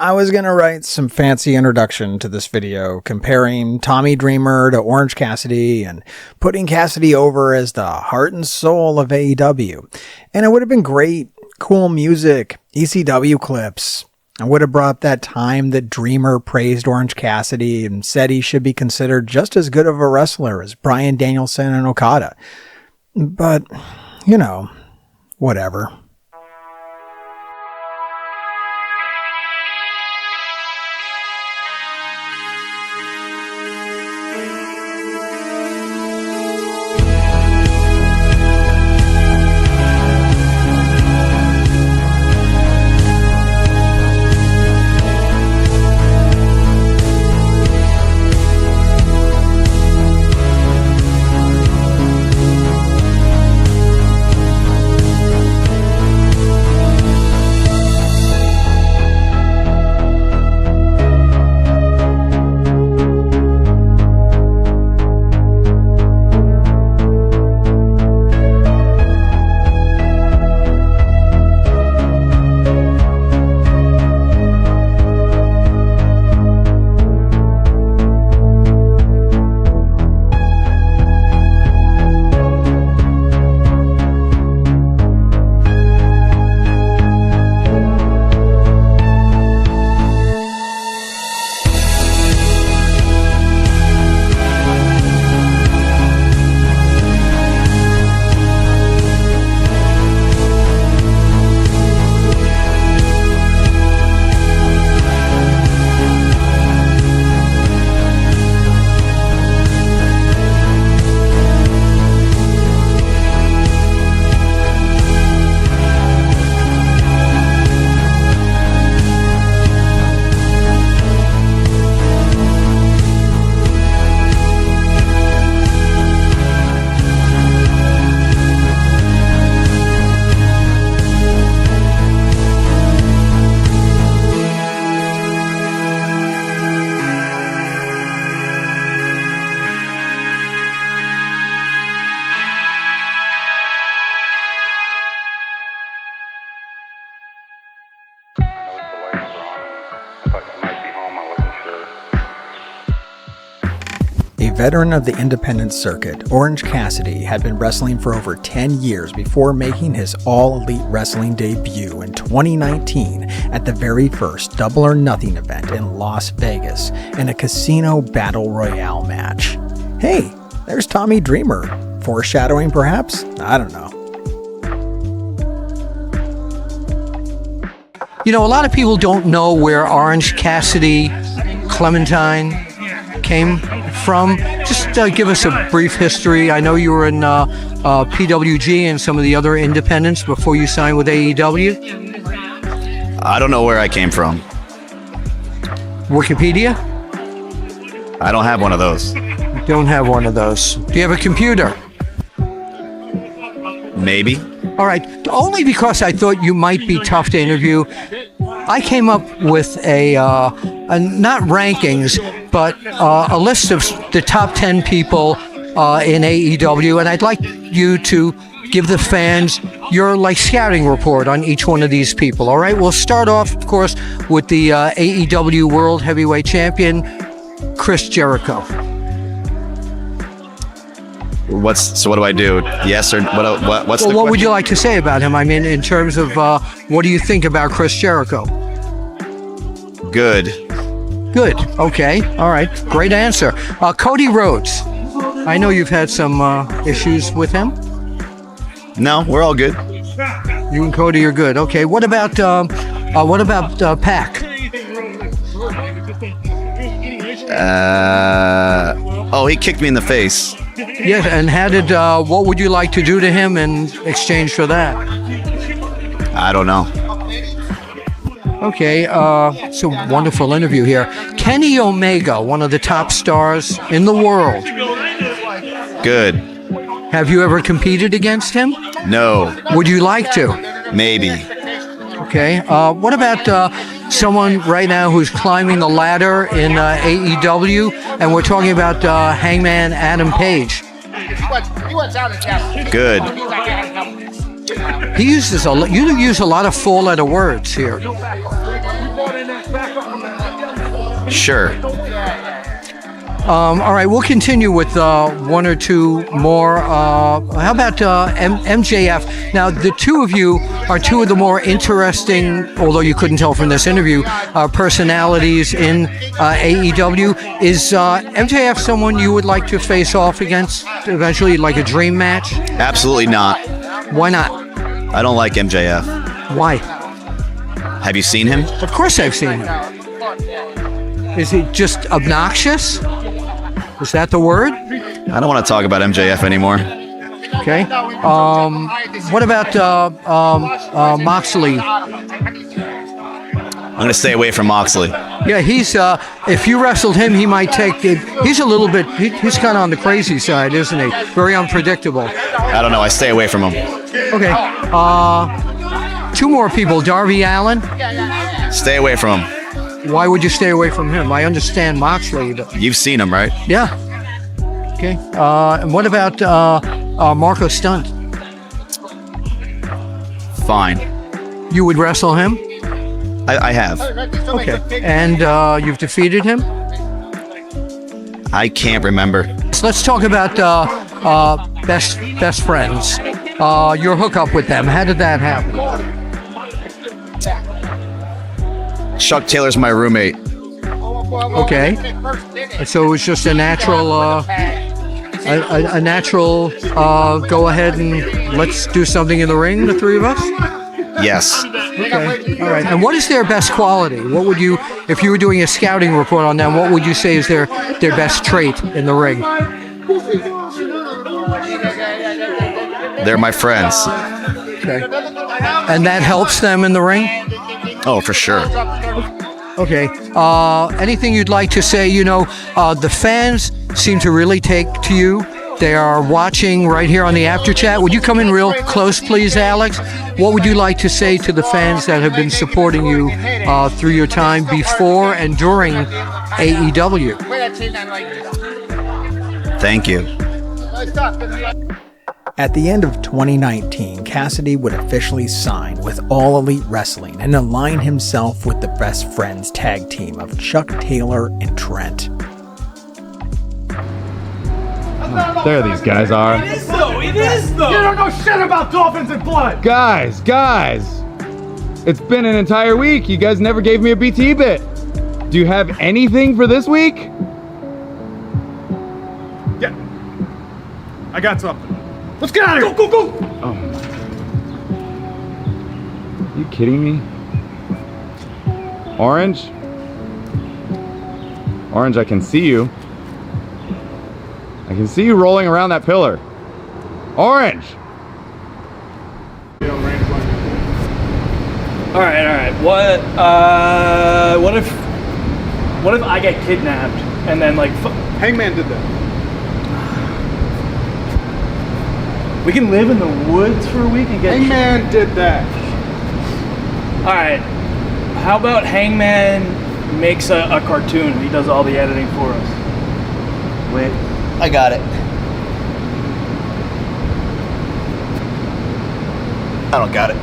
I was going to write some fancy introduction to this video comparing Tommy Dreamer to Orange Cassidy and putting Cassidy over as the heart and soul of AEW. And it would have been great, cool music, ECW clips. I would have brought up that time that Dreamer praised Orange Cassidy and said he should be considered just as good of a wrestler as Bryan Danielson and Okada. But, you know, whatever. Veteran of the independent circuit, Orange Cassidy had been wrestling for over 10 years before making his All Elite Wrestling debut in 2019 at the very first Double or Nothing event in Las Vegas in a casino battle royale match. Hey, there's Tommy Dreamer. Foreshadowing, perhaps? I don't know. You know, a lot of people don't know where Orange Cassidy, Clementine came from. Just give us a brief history. I know you were in PWG and some of the other independents before you signed with AEW. I don't know where I came from. Wikipedia? I don't have one of those. You don't have one of those. Do you have a computer? Maybe. All right. Only because I thought you might be tough to interview, I came up with a not rankings, but a list of the top 10 people in AEW, and I'd like you to give the fans your scouting report on each one of these people. All right, we'll start off, of course, with the AEW World Heavyweight Champion, Chris Jericho. So what do I do? Yes or what's the what would you like to say about him? I mean, in terms of what do you think about Chris Jericho? Good. Okay. All right. Great answer. Cody Rhodes. I know you've had some issues with him. No, we're all good. You and Cody are good. Okay. What about Pac? He kicked me in the face. Yes. And how did? What would you like to do to him in exchange for that? I don't know. Okay, it's a wonderful interview here. Kenny Omega, one of the top stars in the world. Good. Have you ever competed against him? No. Would you like to? Maybe. Okay, what about someone right now who's climbing the ladder in AEW, and we're talking about Hangman Adam Page? Good. You use a lot of four-letter words here. Sure. All right, we'll continue with one or two more. How about MJF? Now, the two of you are two of the more interesting, although you couldn't tell from this interview, personalities in AEW. Is MJF someone you would like to face off against eventually, like a dream match? Absolutely not. Why not? I don't like MJF. Why? Have you seen him? Of course I've seen him. Is he just obnoxious? Is that the word? I don't want to talk about MJF anymore. Okay. What about Moxley? I'm going to stay away from Moxley. Yeah, he's. If you wrestled him, he might take it. He's a little bit. He's kind of on the crazy side, isn't he? Very unpredictable. I don't know. I stay away from him. Okay. Two more people. Darby Allin. Stay away from him. Why would you stay away from him? I understand Moxley, but You've seen him, right? yeah. Okay. And what about Marco Stunt? Fine. You would wrestle him? I have. Okay. And you've defeated him? I can't remember. So let's talk about best friends. Your hookup with them. How did that happen? Chuck Taylor's my roommate. Okay. So it was just a natural, a natural go ahead and let's do something in the ring, the three of us? Yes. Okay. All right. And what is their best quality? What would you, if you were doing a scouting report on them, what would you say is their best trait in the ring? They're my friends. Okay. And that helps them in the ring? Oh, for sure. Okay. Anything you'd like to say? You know, the fans seem to really take to you. They are watching right here on the After Chat. Would you come in real close, please, Alex? What would you like to say to the fans that have been supporting you through your time before and during AEW? Thank you. At the end of 2019, Cassidy would officially sign with All Elite Wrestling and align himself with the Best Friends tag team of Chuck Taylor and Trent. There these guys are. It is though! You don't know shit about dolphins and blood! Guys! It's been an entire week. You guys never gave me a BT bit. Do you have anything for this week? Yeah. I got something. Let's get out of here! Go! Oh. Are you kidding me? Orange, I can see you. I can see you rolling around that pillar. Orange! Alright. What if I get kidnapped and then like Hangman did that. we can live in the woods for a week and get Hangman did that. Alright. How about Hangman makes a cartoon and he does all the editing for us? Wait. I got it. I don't got it.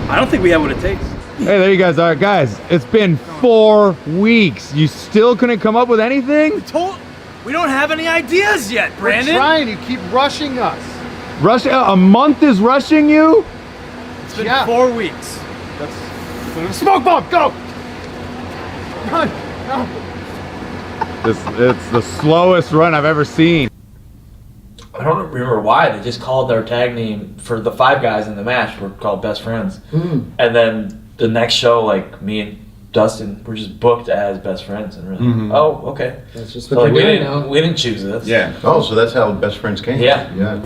I don't think we have what it takes. Hey, there you guys are. Guys, it's been 4 weeks. You still couldn't come up with anything? We don't have any ideas yet, Brandon. We're trying. You keep rushing us. A month is rushing you? It's been 4 weeks. Smoke bomb, go! Run! No. It's the slowest run I've ever seen. I don't remember why. They just called their tag name for the 5 guys in the match were called Best Friends. And then the next show, like me and Dustin were just booked as Best Friends and really, oh, okay. That's just So what like they're doing now. we didn't choose this. Yeah. Oh, so that's how Best Friends came. Yeah. Yeah.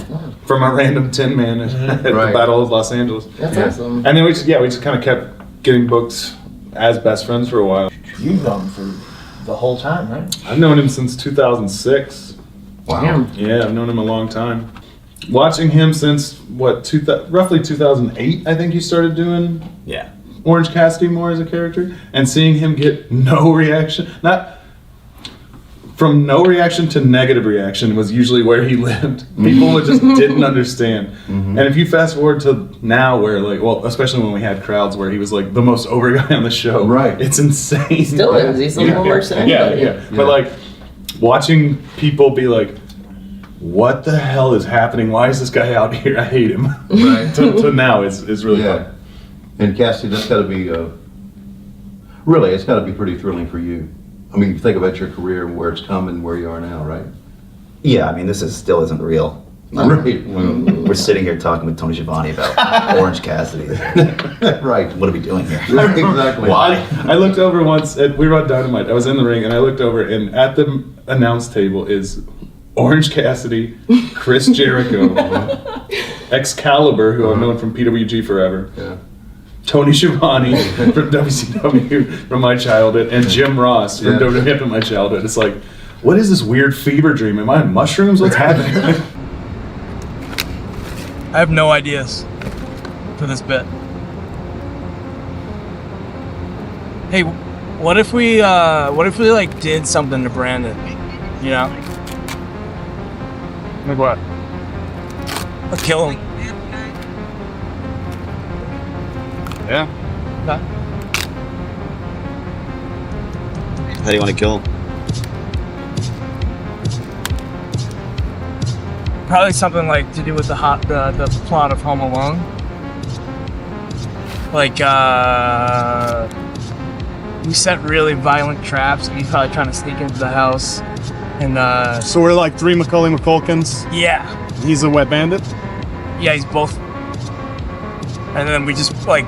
From a random Tin Man at the Right. Battle of Los Angeles. That's awesome. And then we just kind of kept getting booked as Best Friends for a while. You've known him for the whole time, right? I've known him since 2006. Wow. Yeah, I've known him a long time. Watching him since roughly 2008, I think he started doing Yeah. Orange Cassidy more as a character, and seeing him get no reaction. Not from no reaction to negative reaction was usually where he lived. People just didn't understand. And if you fast forward to now where like, well, especially when we had crowds where he was like the most over guy on the show. Right. It's insane. Still is. He's a little worse than anybody. Yeah. But like watching people be like, what the hell is happening? Why is this guy out here? I hate him. Right. to now is really fun. And Cassidy, that's got to be, really, it's got to be pretty thrilling for you. I mean, you think about your career and where it's come and where you are now, right? Yeah, I mean, this still isn't real. Right. We're sitting here talking with Tony Schiavone about Orange Cassidy. Right. What are we doing here? Exactly. Well, I looked over once, we were on Dynamite. I was in the ring and I looked over, and at the announce table is Orange Cassidy, Chris Jericho, Excalibur, who I've known from PWG forever. Yeah. Tony Schiavone from WCW from my childhood, and Jim Ross from WWF from my childhood. It's like, what is this weird fever dream? Am I on mushrooms? What's happening? I have no ideas for this bit. Hey, what if we like did something to Brandon? You know? Like what? Let's kill him. Yeah. How do you want to kill him? Probably something like to do with the plot of Home Alone. Like we set really violent traps, and he's probably trying to sneak into the house. And so we're like 3 Macaulay McCulkins. Yeah. He's a wet bandit. Yeah, he's both. And then we just like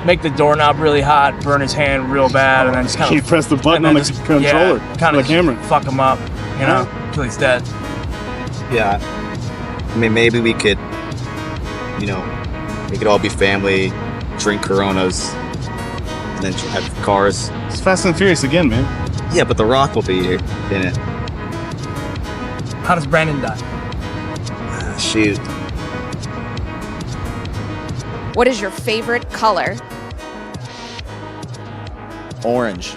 make the doorknob really hot, burn his hand real bad, and then just kind of press the button on the controller, kind the of camera, fuck him up, you know, till he's dead. Yeah, I mean, maybe we could, you know, we could all be family, drink Coronas, and then have cars. It's Fast and Furious again, man. Yeah, but The Rock will be here in it. How does Brandon die? Shoot. What is your favorite color? Orange.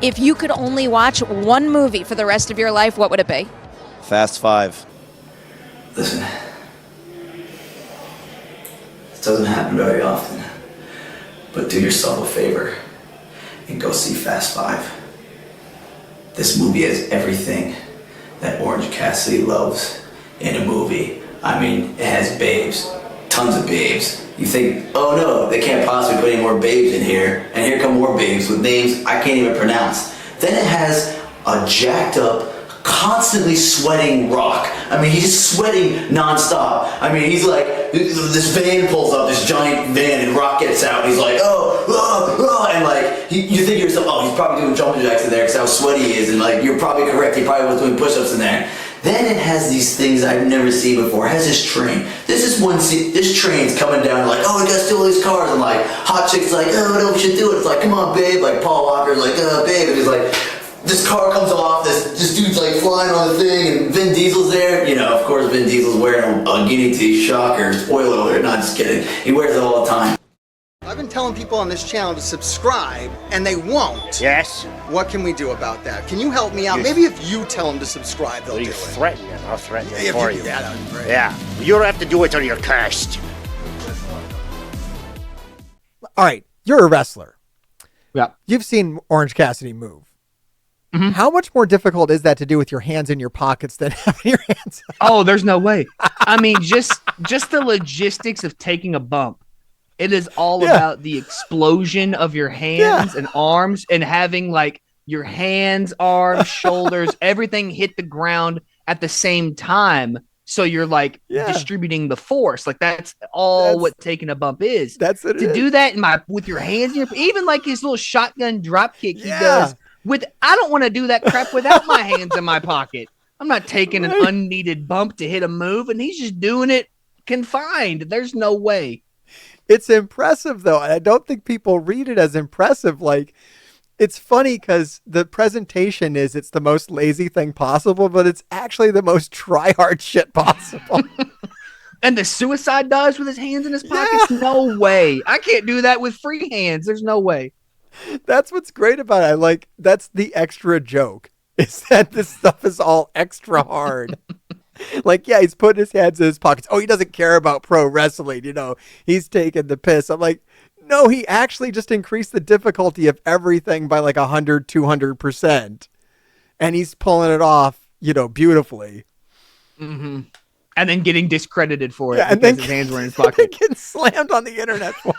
If you could only watch one movie for the rest of your life, what would it be? Fast 5. Listen, this doesn't happen very often, but do yourself a favor and go see Fast 5. This movie has everything that Orange Cassidy loves in a movie. I mean, it has babes, tons of babes. You think, oh no, they can't possibly put any more babes in here, and here come more babes with names I can't even pronounce. Then it has a jacked up, constantly sweating Rock. I mean, he's sweating nonstop. I mean, he's like, this van pulls up, this giant van, and Rock gets out, and he's like, and like, you think to yourself, oh, he's probably doing jumping jacks in there because how sweaty he is, and like, you're probably correct, he probably was doing push-ups in there. Then it has these things I've never seen before. It has this train. This train's coming down like, oh, we gotta steal these cars. And like, hot chick's like, oh, no, we should do it. It's like, come on, babe. Like, Paul Walker's like, oh, babe. And it's like, this car comes off, this dude's like flying on the thing, and Vin Diesel's there. You know, of course, Vin Diesel's wearing a guinea tee. Shocker. Spoiler alert. Not just kidding. He wears it all the time. I've been telling people on this channel to subscribe, and they won't. Yes. What can we do about that? Can you help me out? Maybe if you tell them to subscribe, they'll do it. Threaten them. I'll threaten them Yeah, for you. Yeah, that'd be great. Yeah. You don't have to do it or you're cursed. All right, you're a wrestler. Yeah. You've seen Orange Cassidy move. Mm-hmm. How much more difficult is that to do with your hands in your pockets than having your hands out? Oh, there's no way. I mean, just the logistics of taking a bump. It is all about the explosion of your hands and arms and having like your hands, arms, shoulders, everything hit the ground at the same time. So you're like distributing the force. Like that's what taking a bump is. That's it. To do that with your hands, even like his little shotgun drop kick he does I don't want to do that crap without my hands in my pocket. I'm not taking an unneeded bump to hit a move, and he's just doing it confined. There's no way. It's impressive, though. I don't think people read it as impressive. Like, it's funny because the presentation is it's the most lazy thing possible, but it's actually the most try-hard shit possible. And the suicide dives with his hands in his pockets? No way. I can't do that with free hands. There's no way. That's what's great about it. That's the extra joke. is that this stuff is all extra hard. Like, yeah, he's putting his hands in his pockets. Oh, he doesn't care about pro wrestling. You know, he's taking the piss. I'm like, no, he actually just increased the difficulty of everything by like 100, 200%. And he's pulling it off, you know, beautifully. Mm-hmm. And then getting discredited for it and because then his hands were in his pocket. Getting slammed on the internet for it.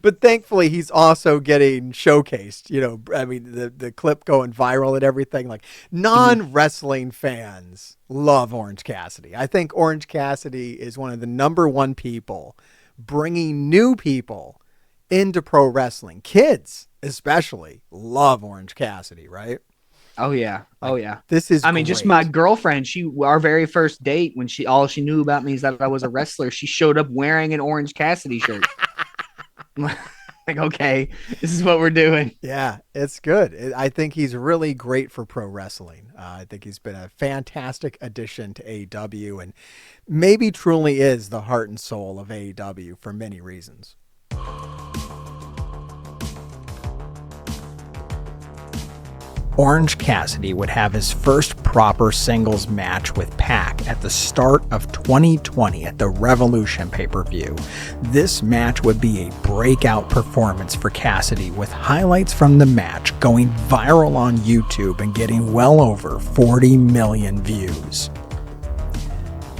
But thankfully, he's also getting showcased. You know, I mean, the clip going viral and everything. Like, non-wrestling fans love Orange Cassidy. I think Orange Cassidy is one of the #1 people bringing new people into pro wrestling. Kids, especially, love Orange Cassidy, right? Oh yeah. Oh yeah. This is I mean, just my girlfriend, our very first date, when all she knew about me is that I was a wrestler, she showed up wearing an Orange Cassidy shirt. Like, okay, this is what we're doing. Yeah, it's good. I think he's really great for pro wrestling. I think he's been a fantastic addition to AEW and maybe truly is the heart and soul of AEW for many reasons. Orange Cassidy would have his first proper singles match with Pac at the start of 2020 at the Revolution pay-per-view. This match would be a breakout performance for Cassidy, with highlights from the match going viral on YouTube and getting well over 40 million views.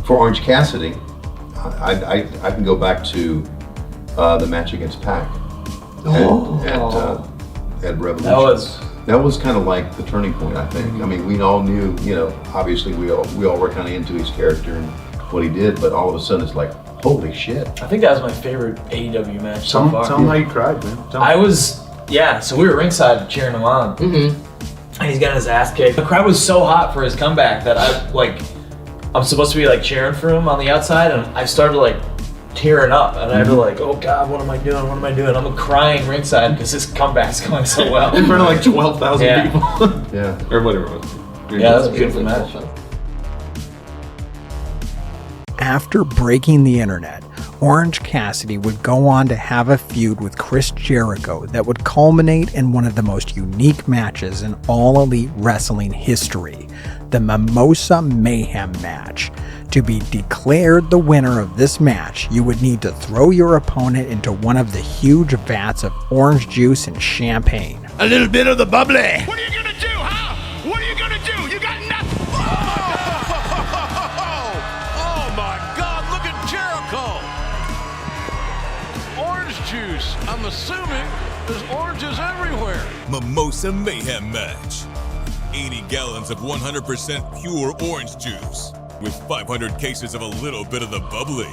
For Orange Cassidy, I can go back to the match against Pac at Revolution. That was kind of like the turning point, I think. I mean, we all knew, you know, obviously we all were kind of into his character and what he did, but all of a sudden it's like, holy shit. I think that was my favorite AEW match so far. Tell him how you cried, man. So we were ringside cheering him on. Mm-hmm. And he's getting his ass kicked. The crowd was so hot for his comeback that I'm supposed to be like cheering for him on the outside, and I started like tearing up, and I was like, oh God, what am I doing? What am I doing? I'm crying ringside because his comeback's going so well. In front of like 12,000 people. Yeah. Or whatever it was. Yeah, that was a beautiful match. After breaking the internet, Orange Cassidy would go on to have a feud with Chris Jericho that would culminate in one of the most unique matches in All Elite Wrestling history, the Mimosa Mayhem match. To be declared the winner of this match, you would need to throw your opponent into one of the huge vats of orange juice and champagne. A little bit of the bubbly. What are you gonna do, huh? What are you gonna do? You got nothing. Oh my God, look at Jericho. Orange juice. I'm assuming there's oranges everywhere. Mimosa Mayhem match. 80 gallons of 100% pure orange juice with 500 cases of a little bit of the bubbly.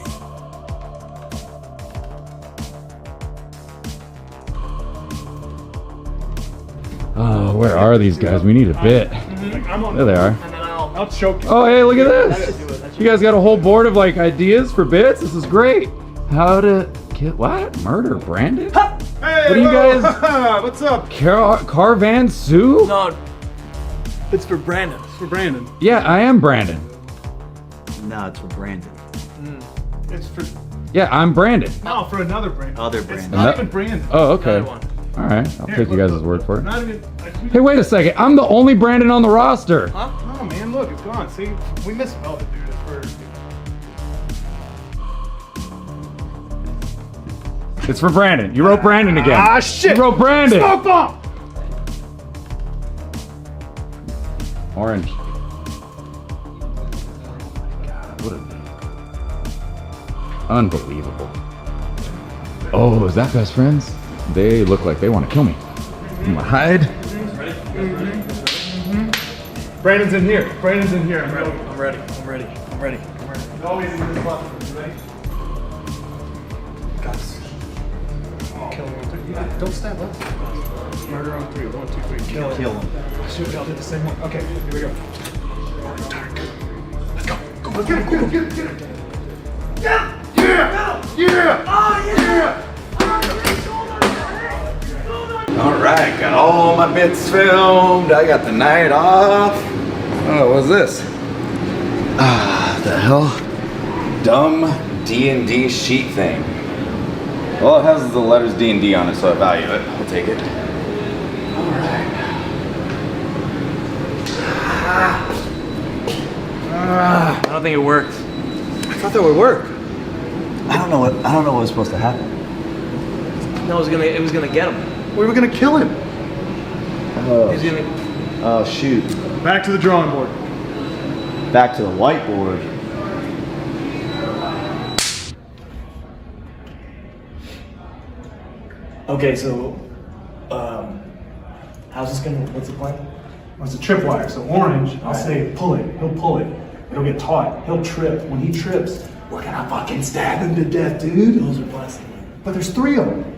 Oh, where are these guys? We need a bit. There they are. I'll choke you. Oh, hey, look at this. You guys got a whole board of like ideas for bits? This is great. How to kill, what? Murder Brandon? Hey, what are you guys? What's up? Carvan Sue? No, it's for Brandon. It's for Brandon. Yeah, I am Brandon. No, it's for Brandon. It's for... Yeah, I'm Brandon. No, for another Brandon. Other It's Brandon. not even Brandon. Oh, okay. Another one. All right, I'll take you guys' word for it. Not even... Hey, wait a second. I'm the only Brandon on the roster. Huh? No, man, look, it's gone. See, we misspelled it, dude, at first. It's for Brandon. You wrote Brandon again. Ah, shit. You wrote Brandon. Smoke bomb! Orange. God, what a... Unbelievable. Oh, is that best friends? They look like they want to kill me. I'm gonna hide. Brandon's in here. Brandon's in here. I'm ready. I'm ready. I'm ready. I'm ready. I'm ready. Always in this button. Ready? Guys. Kill him. Don't stab us. Murder on 3. 1, 2, 3. Kill him. Shoot, we all did the same one. Okay, here we go. Dark. Let's go. Go, let's get it. Go, get it. Yeah! Yeah! Yeah! Oh, yeah! All right, got all my bits filmed. I got the night off. Oh, what's this? The hell? Dumb D&D sheet thing. Well, it has the letters D&D on it, so I value it. I'll take it. All right. I don't think it worked. I thought that would work. I don't know what was supposed to happen. No, it was gonna get him. We were gonna kill him. Oh shoot. Back to the drawing board. Back to the whiteboard. Okay, so, how's this gonna, what's the plan? It's a tripwire, so Orange, I'll say pull it. He'll pull it. It'll get taut. He'll trip. When he trips, we're gonna fucking stab him to death, dude. Those are plastic. But there's 3 of them.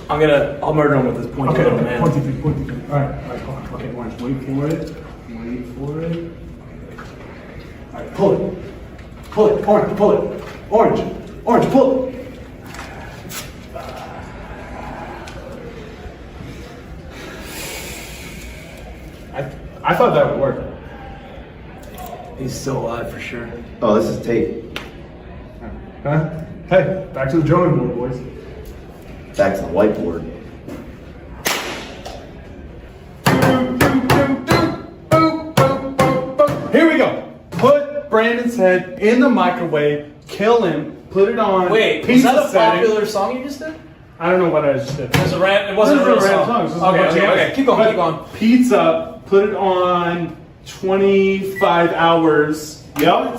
I'll murder him with this pointy Okay, little man. pointy three. Alright, hold on. Okay, Orange, wait for it. Alright, pull it. Orange, pull it. Orange, pull it. I thought that would work. He's still alive for sure. Oh, this is tape. Huh? Hey, back to the drawing board, boys. Back to the whiteboard. Here we go. Put Brandon's head in the microwave, kill him, put it on. Wait, was pizza that a setting. popular song you just did? I don't know what I just did. It wasn't a real song. It was just a Okay, bunch of okay, jams. keep going. But Pizza, put it on 25 hours. Yup.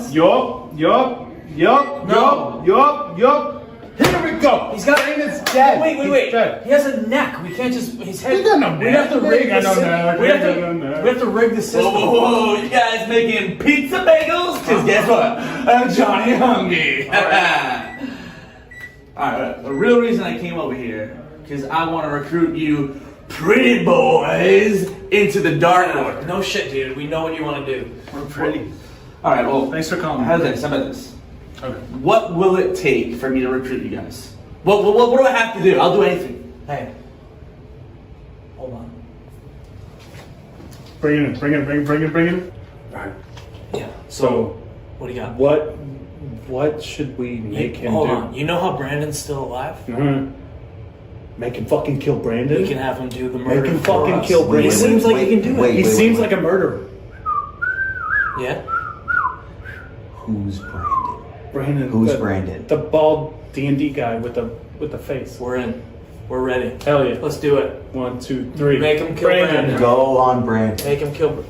Here we go. He's got. Brandon's dead. Wait. He's dead. He has a neck. We can't just. His head. He got no We neck. have to rig the system. We have to rig the system. Whoa, you guys making pizza bagels? Because guess what? I'm Johnny Hungry. Alright, the real reason I came over here, because I want to recruit you pretty boys into the dark world. No shit, dude. We know what you want to do. We're pretty. Alright, well, Thanks for calling. How about this? Okay. What will it take for me to recruit you guys? What do I have to do? I'll do anything. Hey. Hold on. Bring it in. Alright. Yeah. So, What do you got? what should we make him Hold do? on. You know how Brandon's still alive? Make him fucking kill Brandon? We can have him do the murder. Make him for fucking us. kill Brandon. He seems like he can do it. He seems like a murderer. Yeah. Who's Brandon? Brandon. Who's Brandon? The bald D&D guy with the face. We're in. We're ready. Hell yeah. Let's do it. 1, 2, 3. Make him kill Brandon. Go on, Brandon. Make him kill.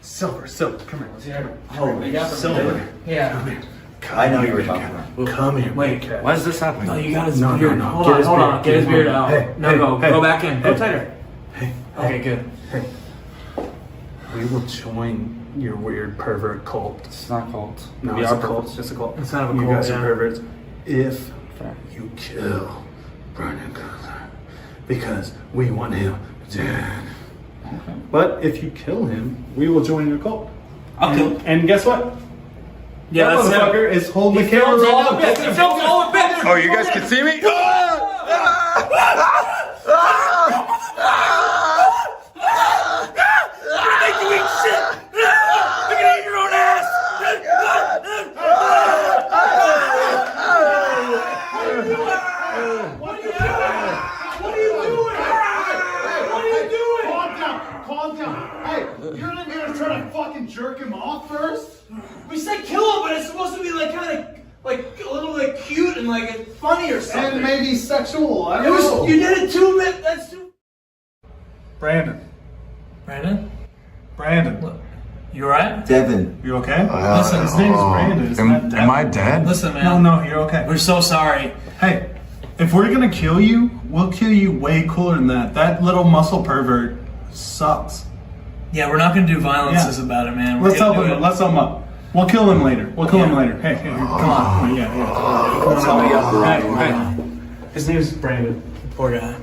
Silver. Come here. Let's hear it. Oh, we got Silver. Yeah. I know you were talking about. Come here. Wait. Why is this happening? No, you got his No. beard. Hold on. Get his beard out. Hey, Go back in. Go hey. tighter. Okay, good. We will join your weird pervert cult. It's not a cult. No, We it's are a cult. perverts. It's a cult. It's not a You cult, guys yeah. are perverts. If you kill Brandon Cutler, because we want him dead. Okay. But if you kill him, we will join your cult. I'll kill him. And guess what? Yeah, that that's him. motherfucker is holding the camera films right all now. the bits. He films all the bits. Oh, you guys can see me? Calm down. Hey, you're in here trying to fucking jerk him off first? We said kill him, but it's supposed to be like kind of like a little like cute and like funny or something. And maybe sexual. I don't know. You did it 2 minutes. That's too. Brandon. Look, you alright? Devin. You okay? Listen, his name is Brandon. It's not Devin. Am I dead? Listen, man. No, you're okay. We're so sorry. Hey, if we're gonna kill you, we'll kill you way cooler than that. That little muscle pervert sucks. Yeah, we're not gonna do violences about it, man. Let's help him. Let's help him up. We'll kill him later. Hey, come on. Let's help me up. Hey. His name's Brandon. Poor guy.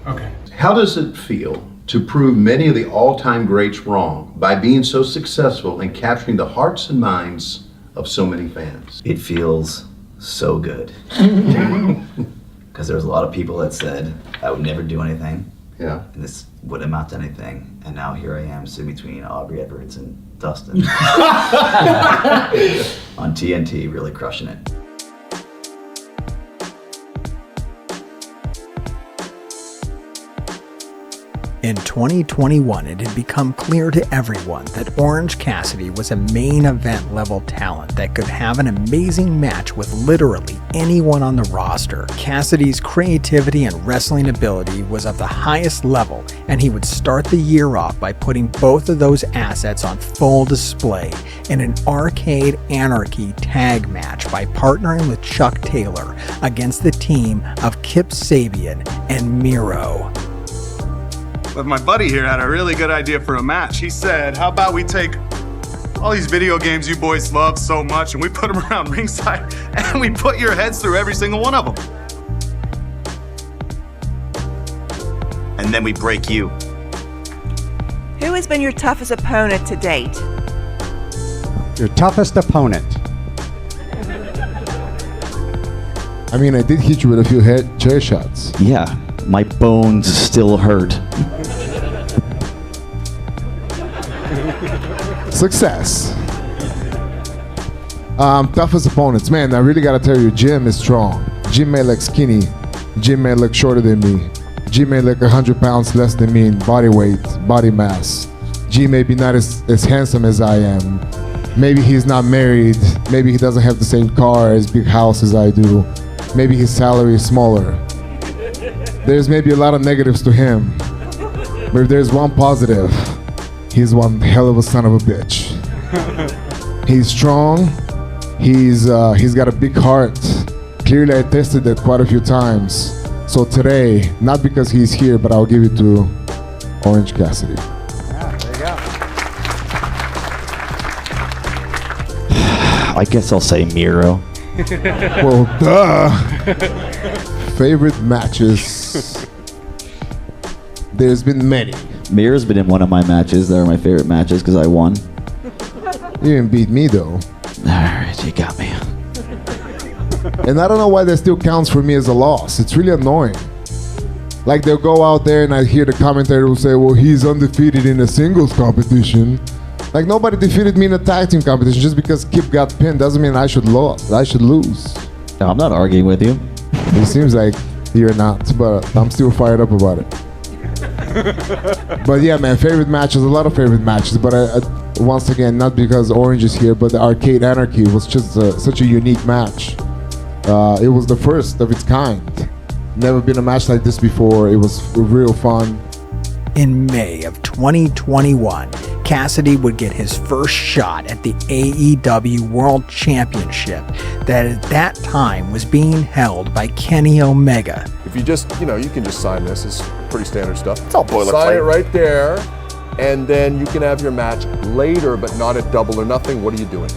Okay. How does it feel to prove many of the all-time greats wrong by being so successful and capturing the hearts and minds of so many fans? It feels so good. Because there was a lot of people that said I would never do anything. Yeah. And this wouldn't amount to anything. And now here I am sitting between Aubrey Edwards and Dustin. On TNT, really crushing it. In 2021, it had become clear to everyone that Orange Cassidy was a main event level talent that could have an amazing match with literally anyone on the roster. Cassidy's creativity and wrestling ability was of the highest level, and he would start the year off by putting both of those assets on full display in an Arcade Anarchy tag match by partnering with Chuck Taylor against the team of Kip Sabian and Miro. But my buddy here had a really good idea for a match. He said, how about we take all these video games you boys love so much and we put them around ringside and we put your heads through every single one of them. And then we break you. Who has been your toughest opponent to date? Your toughest opponent. I mean, I did hit you with a few chair shots. Yeah, my bones still hurt. Success. Toughest opponents. Man, I really gotta tell you, Jim is strong. Jim may look skinny. Jim may look shorter than me. Jim may look 100 pounds less than me in body weight, body mass. Jim may be not as handsome as I am. Maybe he's not married. Maybe he doesn't have the same car as big house as I do. Maybe his salary is smaller. There's maybe a lot of negatives to him. But if there's one positive, he's one hell of a son of a bitch. He's strong. He's got a big heart. Clearly, I tested that quite a few times. So today, not because he's here, but I'll give it to Orange Cassidy. Yeah, there you go. I guess I'll say Miro. Well, duh. Favorite matches. There's been many. Miro's been in one of my matches. They're my favorite matches because I won. You didn't beat me though. Alright, you got me. And I don't know why that still counts for me as a loss. It's really annoying. Like they'll go out there and I hear the commentator will say, well, he's undefeated in a singles competition. Like nobody defeated me in a tag team competition. Just because Kip got pinned doesn't mean I should lose. No, I'm not arguing with you. It seems like you're not, but I'm still fired up about it. But yeah, man, favorite matches, a lot of favorite matches. But I, once again, not because Orange is here, but the Arcade Anarchy was just such a unique match. It was the first of its kind. Never been a match like this before. It was real fun. In May of 2021, Cassidy would get his first shot at the AEW World Championship that at that time was being held by Kenny Omega. If you just, you can just sign this. It's pretty standard stuff. It's all boilerplate. Sign it right there, and then you can have your match later, but not at Double or Nothing. What are you doing?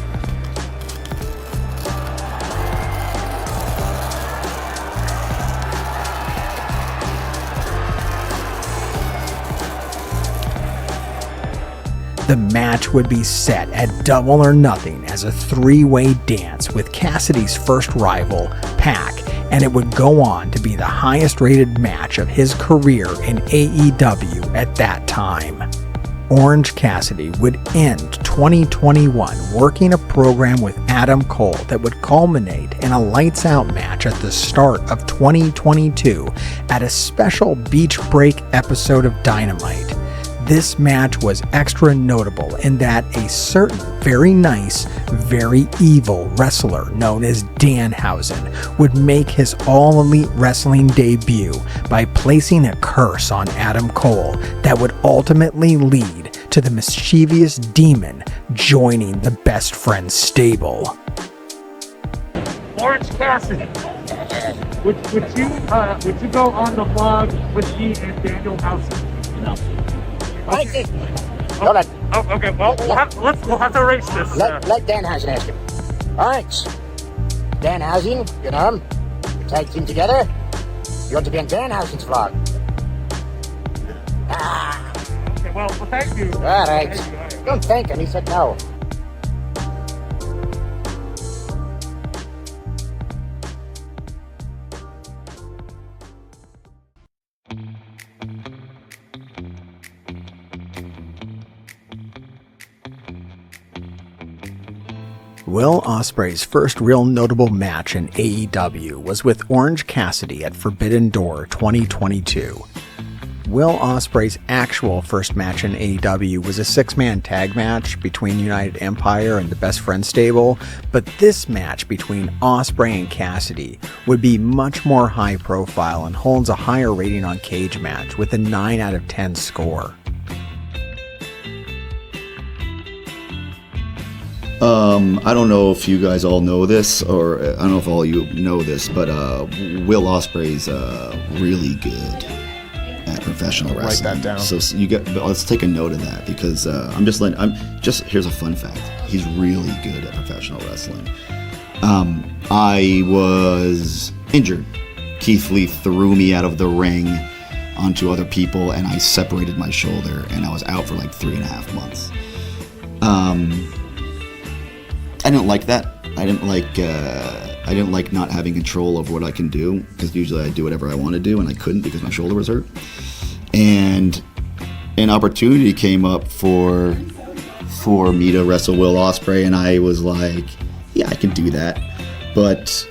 The match would be set at Double or Nothing as a three-way dance with Cassidy's first rival, Pac, and it would go on to be the highest-rated match of his career in AEW at that time. Orange Cassidy would end 2021 working a program with Adam Cole that would culminate in a lights-out match at the start of 2022 at a special Beach Break episode of Dynamite. This match was extra notable in that a certain very nice, very evil wrestler known as Danhausen would make his All Elite Wrestling debut by placing a curse on Adam Cole that would ultimately lead to the mischievous demon joining the Best Friends stable. Orange Cassidy, would you go on the vlog with me and Daniel Housen? No. Okay. Okay, well, we'll have to erase this. Let Danhausen ask him. All right. Danhausen, tag team together. You want to be on Danhausen's vlog. Okay, well, thank you. All right. Don't thank him. He said no. Will Ospreay's first real notable match in AEW was with Orange Cassidy at Forbidden Door 2022. Will Ospreay's actual first match in AEW was a 6-man tag match between United Empire and the Best Friends stable, but this match between Ospreay and Cassidy would be much more high profile and holds a higher rating on Cage Match with a 9 out of 10 score. I don't know if you guys all know this, or I don't know if all of you know this, but Will Ospreay's really good at professional wrestling. Write that down. So you get, let's take a note of that, because here's a fun fact. He's really good at professional wrestling. I was injured. Keith Lee threw me out of the ring onto other people, and I separated my shoulder, and I was out for like 3.5 months. I didn't like that. I didn't like not having control over what I can do, because usually I do whatever I want to do, and I couldn't because my shoulder was hurt. And an opportunity came up for me to wrestle Will Ospreay, and I was like, yeah, I can do that. But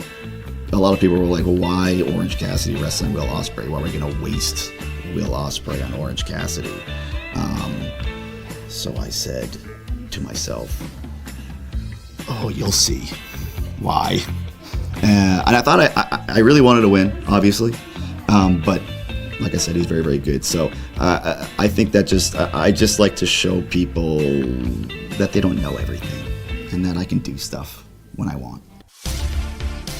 a lot of people were like, well, why Orange Cassidy wrestling Will Ospreay? Why are we going to waste Will Ospreay on Orange Cassidy? So I said to myself, oh, you'll see why. And I thought I really wanted to win, obviously, but like I said, he's very, very good. So I think that I just like to show people that they don't know everything, and that I can do stuff when I want.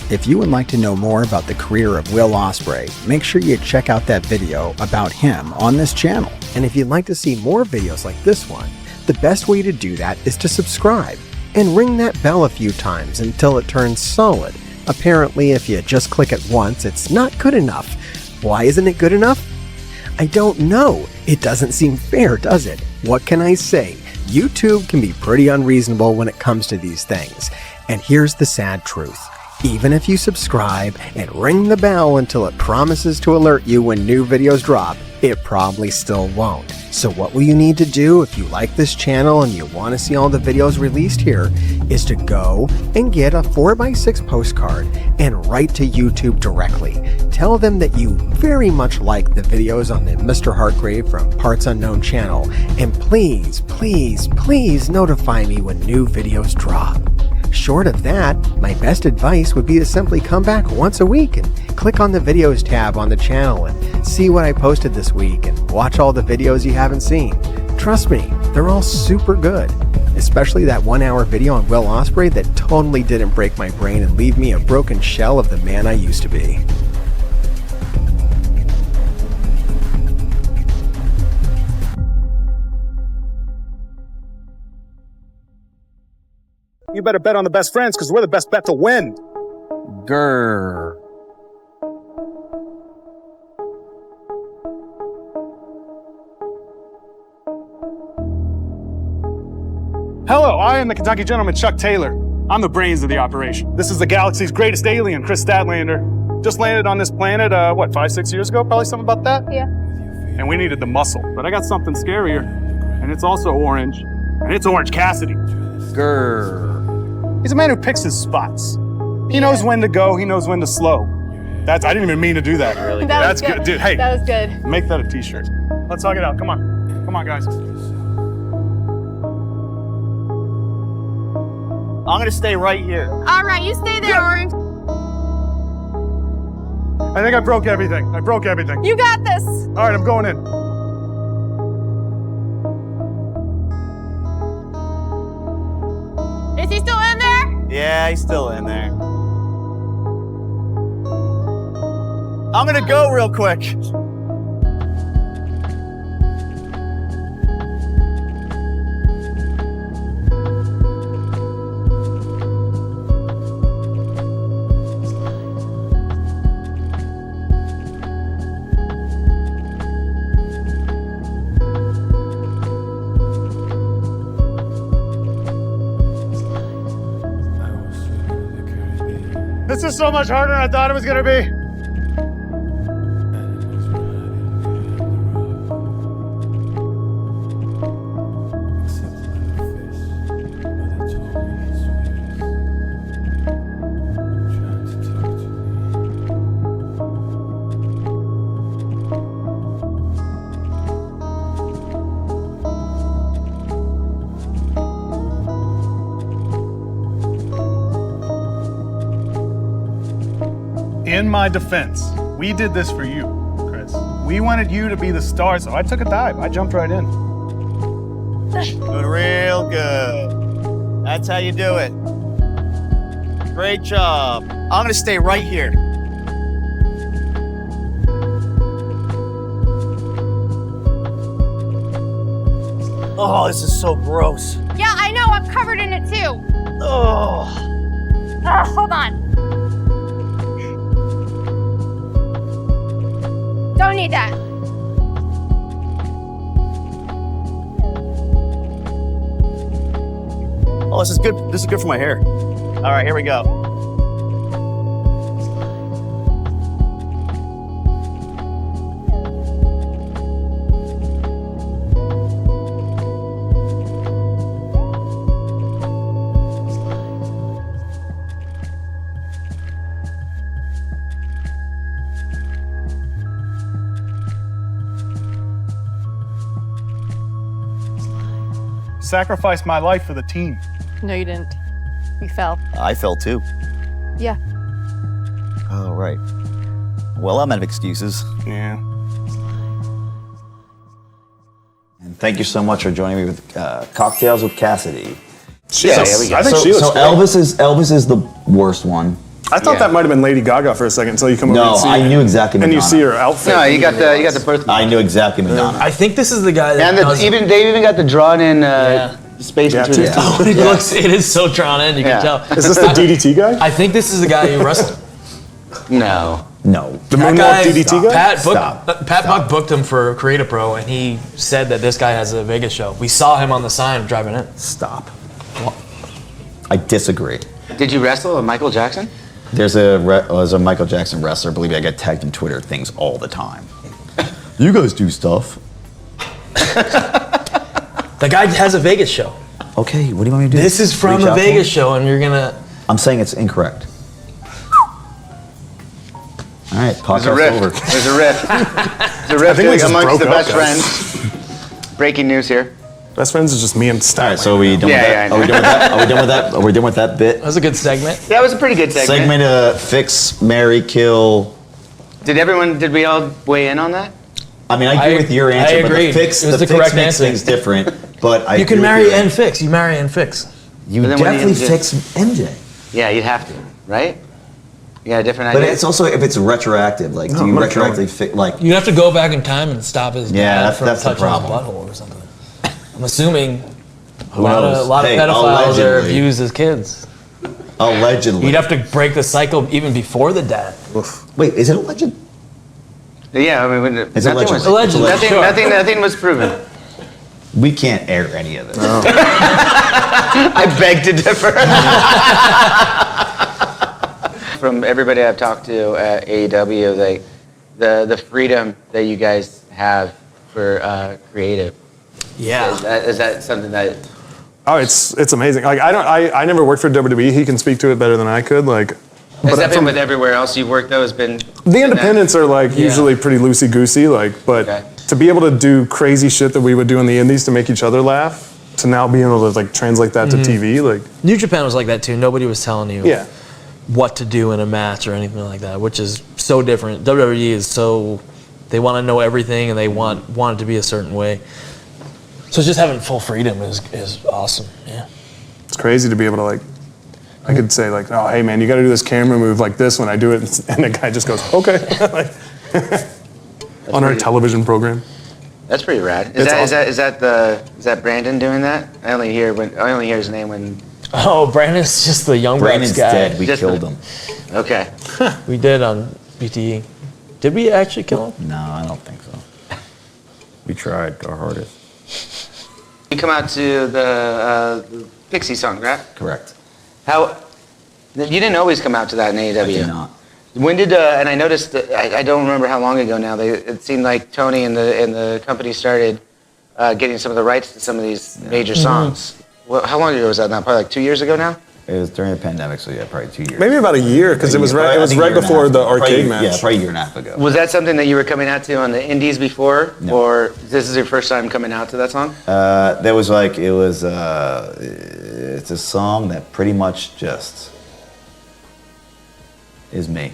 If you would like to know more about the career of Will Ospreay, make sure you check out that video about him on this channel. And if you'd like to see more videos like this one, the best way to do that is to subscribe and ring that bell a few times until it turns solid. Apparently, if you just click it once, it's not good enough. Why isn't it good enough? I don't know. It doesn't seem fair, does it? What can I say? YouTube can be pretty unreasonable when it comes to these things. And here's the sad truth. Even if you subscribe and ring the bell until it promises to alert you when new videos drop, it probably still won't. So what will you need to do if you like this channel and you want to see all the videos released here is to go and get a 4x6 postcard and write to YouTube directly. Tell them that you very much like the videos on the Mr. Hartgrave from Parts Unknown channel, and please, please, please notify me when new videos drop. Short of that, my best advice would be to simply come back once a week and click on the videos tab on the channel and see what I posted this week and watch all the videos you haven't seen. Trust me, they're all super good. Especially that 1-hour video on Will Ospreay that totally didn't break my brain and leave me a broken shell of the man I used to be. You better bet on the best friends, because we're the best bet to win. Grrr. Hello, I am the Kentucky Gentleman, Chuck Taylor. I'm the brains of the operation. This is the galaxy's greatest alien, Chris Statlander. Just landed on this planet, 5-6 years ago? Probably something about that? Yeah. And we needed the muscle. But I got something scarier, and it's also orange, and it's Orange Cassidy. Grrr. He's a man who picks his spots. He knows when to go, he knows when to slow. I didn't even mean to do that. Really That's good. Dude, hey. That was good. Make that a t-shirt. Let's hug it out. Come on. Come on, guys. I'm gonna stay right here. All right, you stay there, Orange. I think I broke everything. You got this. All right, I'm going in. Is he still in there? Yeah, he's still in there. I'm gonna go real quick. This is so much harder than I thought it was gonna be. In my defense, we did this for you, Chris. We wanted you to be the star, so I took a dive. I jumped right in. Doing real good. That's how you do it. Great job. I'm gonna stay right here. Oh, this is so gross. Yeah, I know. I'm covered in it too. Oh. Hold on. Don't need that. Oh, this is good. This is good for my hair. All right, here we go. Sacrificed my life for the team. No, you didn't. You fell. I fell too. Yeah. Oh, right. Well, I'm out of excuses. Yeah. And thank you so much for joining me with Cocktails with Cassidy. Yeah, we go. I think she looks great. Elvis is the worst one. I thought that might have been Lady Gaga for a second until you come over and see I knew exactly and Madonna. you see her outfit. No, you got the birth. I knew exactly Madonna. I think this is the guy that And they even got the drawn in space between the two. Oh, it is so drawn in, you can tell. Is this the DDT guy? I think this is the guy who wrestled. No. The Moonwalk DDT guy? Pat Buck booked him for Creative Pro, and he said that this guy has a Vegas show. We saw him on the sign driving in. Stop. I disagree. Did you wrestle with Michael Jackson? There's a Michael Jackson wrestler. Believe me, I get tagged in Twitter things all the time. You guys do stuff. The guy has a Vegas show. Okay, what do you want me to do? This is from Reach a out to Vegas him? show, and you're gonna. I'm saying it's incorrect. All right, There's a podcast rift. over. There's a rift. There's a rift think we just amongst broke the up, best guys. friends. Breaking news here. Best friends is just me and Stat. All right, so are we done with that? Yeah, Are we done with that? Are we done with that? Are we done with that bit? That was a good segment. That was a pretty good segment. Fix, marry, kill. Did we all weigh in on that? I mean, I agree with your answer, I but agreed. the fix, It was the the fix correct makes answer. things different. But I You can agree with marry your and fix. You marry and fix. You But then what do you definitely do? fix MJ. Yeah, you'd have to, right? You got a different But idea? it's also if it's retroactive. Like, do you retroactively fix? Like, You have to go back in time and stop his Yeah, dad that's- from that's the touching his problem. butthole or something. I'm assuming a Who lot knows? of Hey, pedophiles are allegedly. abused as kids. allegedly. You'd have to break the cycle even before the dad. Wait, is it alleged? Yeah, I mean, It's nothing was, Allegedly, nothing, sure. nothing was proven. We can't air any of this. I beg to differ. From everybody I've talked to at AEW, like the freedom that you guys have for creative. Yeah. Is that something that? Oh, it's amazing. Like I never worked for WWE. He can speak to it better than I could. Like, Has that been from- with everywhere else you've worked though? Has been the independents are like usually pretty loosey goosey. Like, but to be able to do crazy shit that we would do in the indies to make each other laugh, to now being able to like translate that to TV, like New Japan was like that too. Nobody was telling you Yeah. what to do in a match or anything like that, which is so different. WWE is so, they want to know everything and they want it to be a certain way. So just having full freedom is awesome. Yeah. it's crazy to be able to like. I could say like, oh hey man, you got to do this camera move like this when I do it, and the guy just goes okay. Like, on our television program. That's pretty rad. It's Is that Brandon doing that? I only hear his name when. Oh, Brandon's just the young Brandon's Bucks guy. dead. We Just killed the- him. Okay. We did on BTE. Did we actually kill him? No, I don't think so. We tried our hardest. You come out to the Pixie song, right? Correct. How? You didn't always come out to that in AEW. I did not. When did? And I noticed that I don't remember how long ago now. It seemed like Tony and the company started getting some of the rights to some of these major songs. Well, how long ago was that now? Probably like 2 years ago now. It was during the pandemic, so yeah, probably 2 years. Maybe about a year because it was right. It was right before the arcade match. Yeah, probably a year and a half ago. Was that something that you were coming out to on the Indies before, No. or this is your first time coming out to that song? There was like it's a song that pretty much just is me.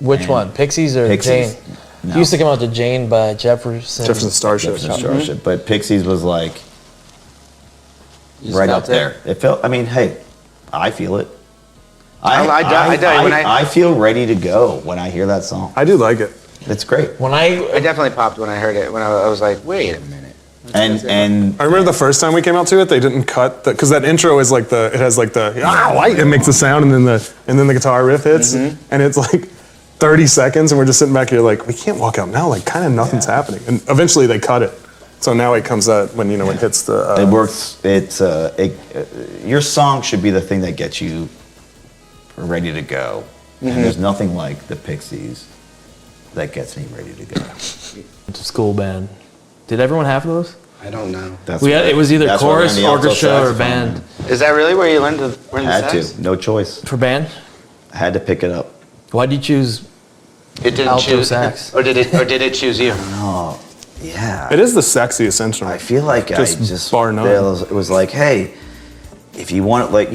Which And one? Pixies or Pixies. Jane? No. He used to come out to Jane by Jefferson. Jefferson Starship. But Pixies was like right up there. It felt. I mean, hey, I feel it. I feel ready to go when I hear that song. I do like it. It's great. I definitely popped when I heard it. When I was like, wait a minute. And I remember the first time we came out to it, they didn't cut because that intro is like it has like the light. It makes the sound, and then the guitar riff hits, and it's like 30 seconds, and we're just sitting back here like we can't walk out now. Like kind of nothing's happening, and eventually they cut it. So now it comes out when when it hits the. It works. Your song should be the thing that gets you ready to go, and there's nothing like the Pixies that gets me ready to go. School band. Did everyone have those? I don't know. It was either chorus, orchestra, or band. Is that really where you learned the Had sax? to, no choice. For band? I had to pick it up. Why did you choose It didn't alto choose sax? or did it choose you? Oh, yeah. It is the sexiest instrument. I feel like just bar none. It was like, hey, if you want it,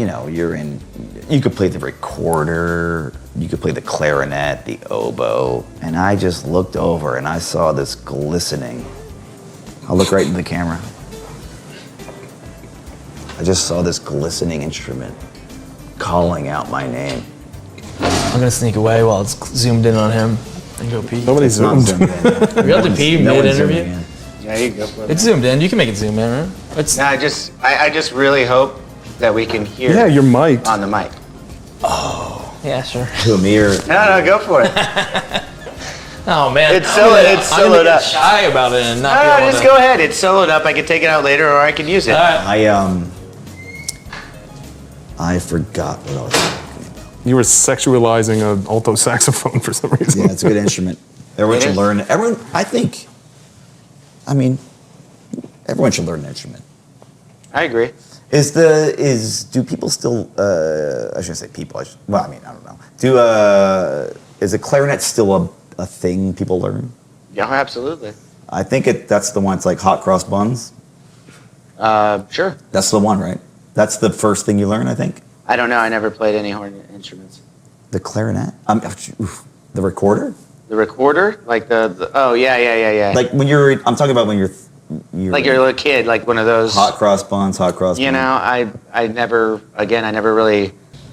you could play the recorder, you could play the clarinet, the oboe, and I just looked over and I saw this glistening. I'll look right into the camera. I just saw this glistening instrument calling out my name. I'm gonna sneak away while it's zoomed in on him and go pee. Nobody's zoomed in. We have to pee mid-interview. Yeah, you go for it. It's zoomed in. You can make it zoom in, right? It's. No, I just really hope that we can hear. Yeah, your mic on the mic. Oh. Yeah, sure. To a mirror. No, go for it. Oh man, It's I'm gonna soloed get up. shy about it and not. No, just go ahead. It's soloed up. I can take it out later, or I can use it. I forgot what I was saying. You were sexualizing an alto saxophone for some reason. Yeah, it's a good instrument. Everyone should learn. Everyone should learn an instrument. I agree. Do people still? I shouldn't say people. I don't know. Is a clarinet still a thing people learn? Yeah, absolutely. I think that's the one. It's like hot cross buns. Sure. That's the one, right? That's the first thing you learn, I think. I don't know. I never played any horn instruments. The clarinet. The recorder. The recorder, like the oh yeah. Like when I'm talking about when you're like you're a little kid, like one of those hot cross buns. You know, I never really.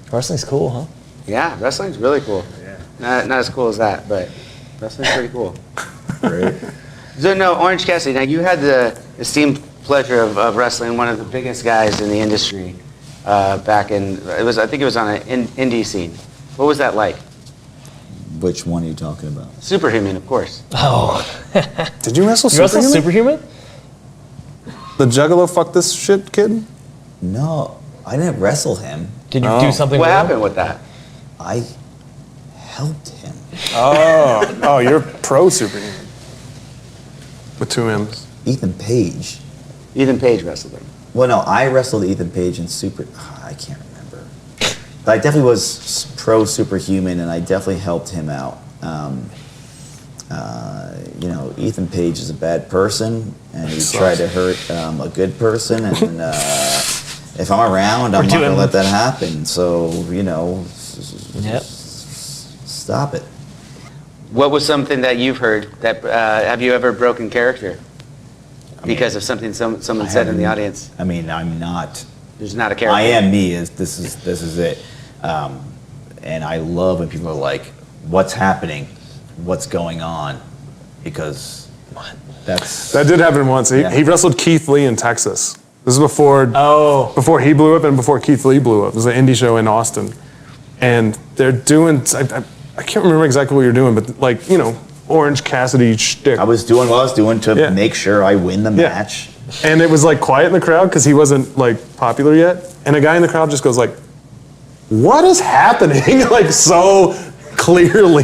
Wrestling's cool, huh? Yeah, wrestling's really cool. Yeah. Not as cool as that, but wrestling's pretty cool. Great. So no, Orange Cassidy. Now you had the esteemed pleasure of wrestling one of the biggest guys in the industry back in. I think it was on an indie scene. What was that like? Which one are you talking about? Superhuman, of course. Oh. Did you wrestle Superhuman? The Juggalo fuck this shit kid? No, I didn't wrestle him. Did you do something? What happened with that? I helped him. Oh, you're pro Superhuman. With two M's. Ethan Page. Ethan Page wrestled him. Well, no, I wrestled Ethan Page in I can't remember. But I definitely was pro Superhuman, and I definitely helped him out. Ethan Page is a bad person, and he tried to hurt a good person, and if I'm around, I'm not going to let that happen. So, stop it. What was something that you've heard that have you ever broken character because of something someone said in the audience? I mean, I'm not. There's not a character. I am me. This is it. And I love when people are like, "What's happening? What's going on?" Because that did happen once. He wrestled Keith Lee in Texas. This is before he blew up and before Keith Lee blew up. It was an indie show in Austin, and they're doing. I can't remember exactly what you're doing, but Orange Cassidy shtick. I was doing what I was doing to make sure I win the match. And it was like quiet in the crowd because he wasn't like popular yet. And a guy in the crowd just goes like, "What is happening?" Like so clearly.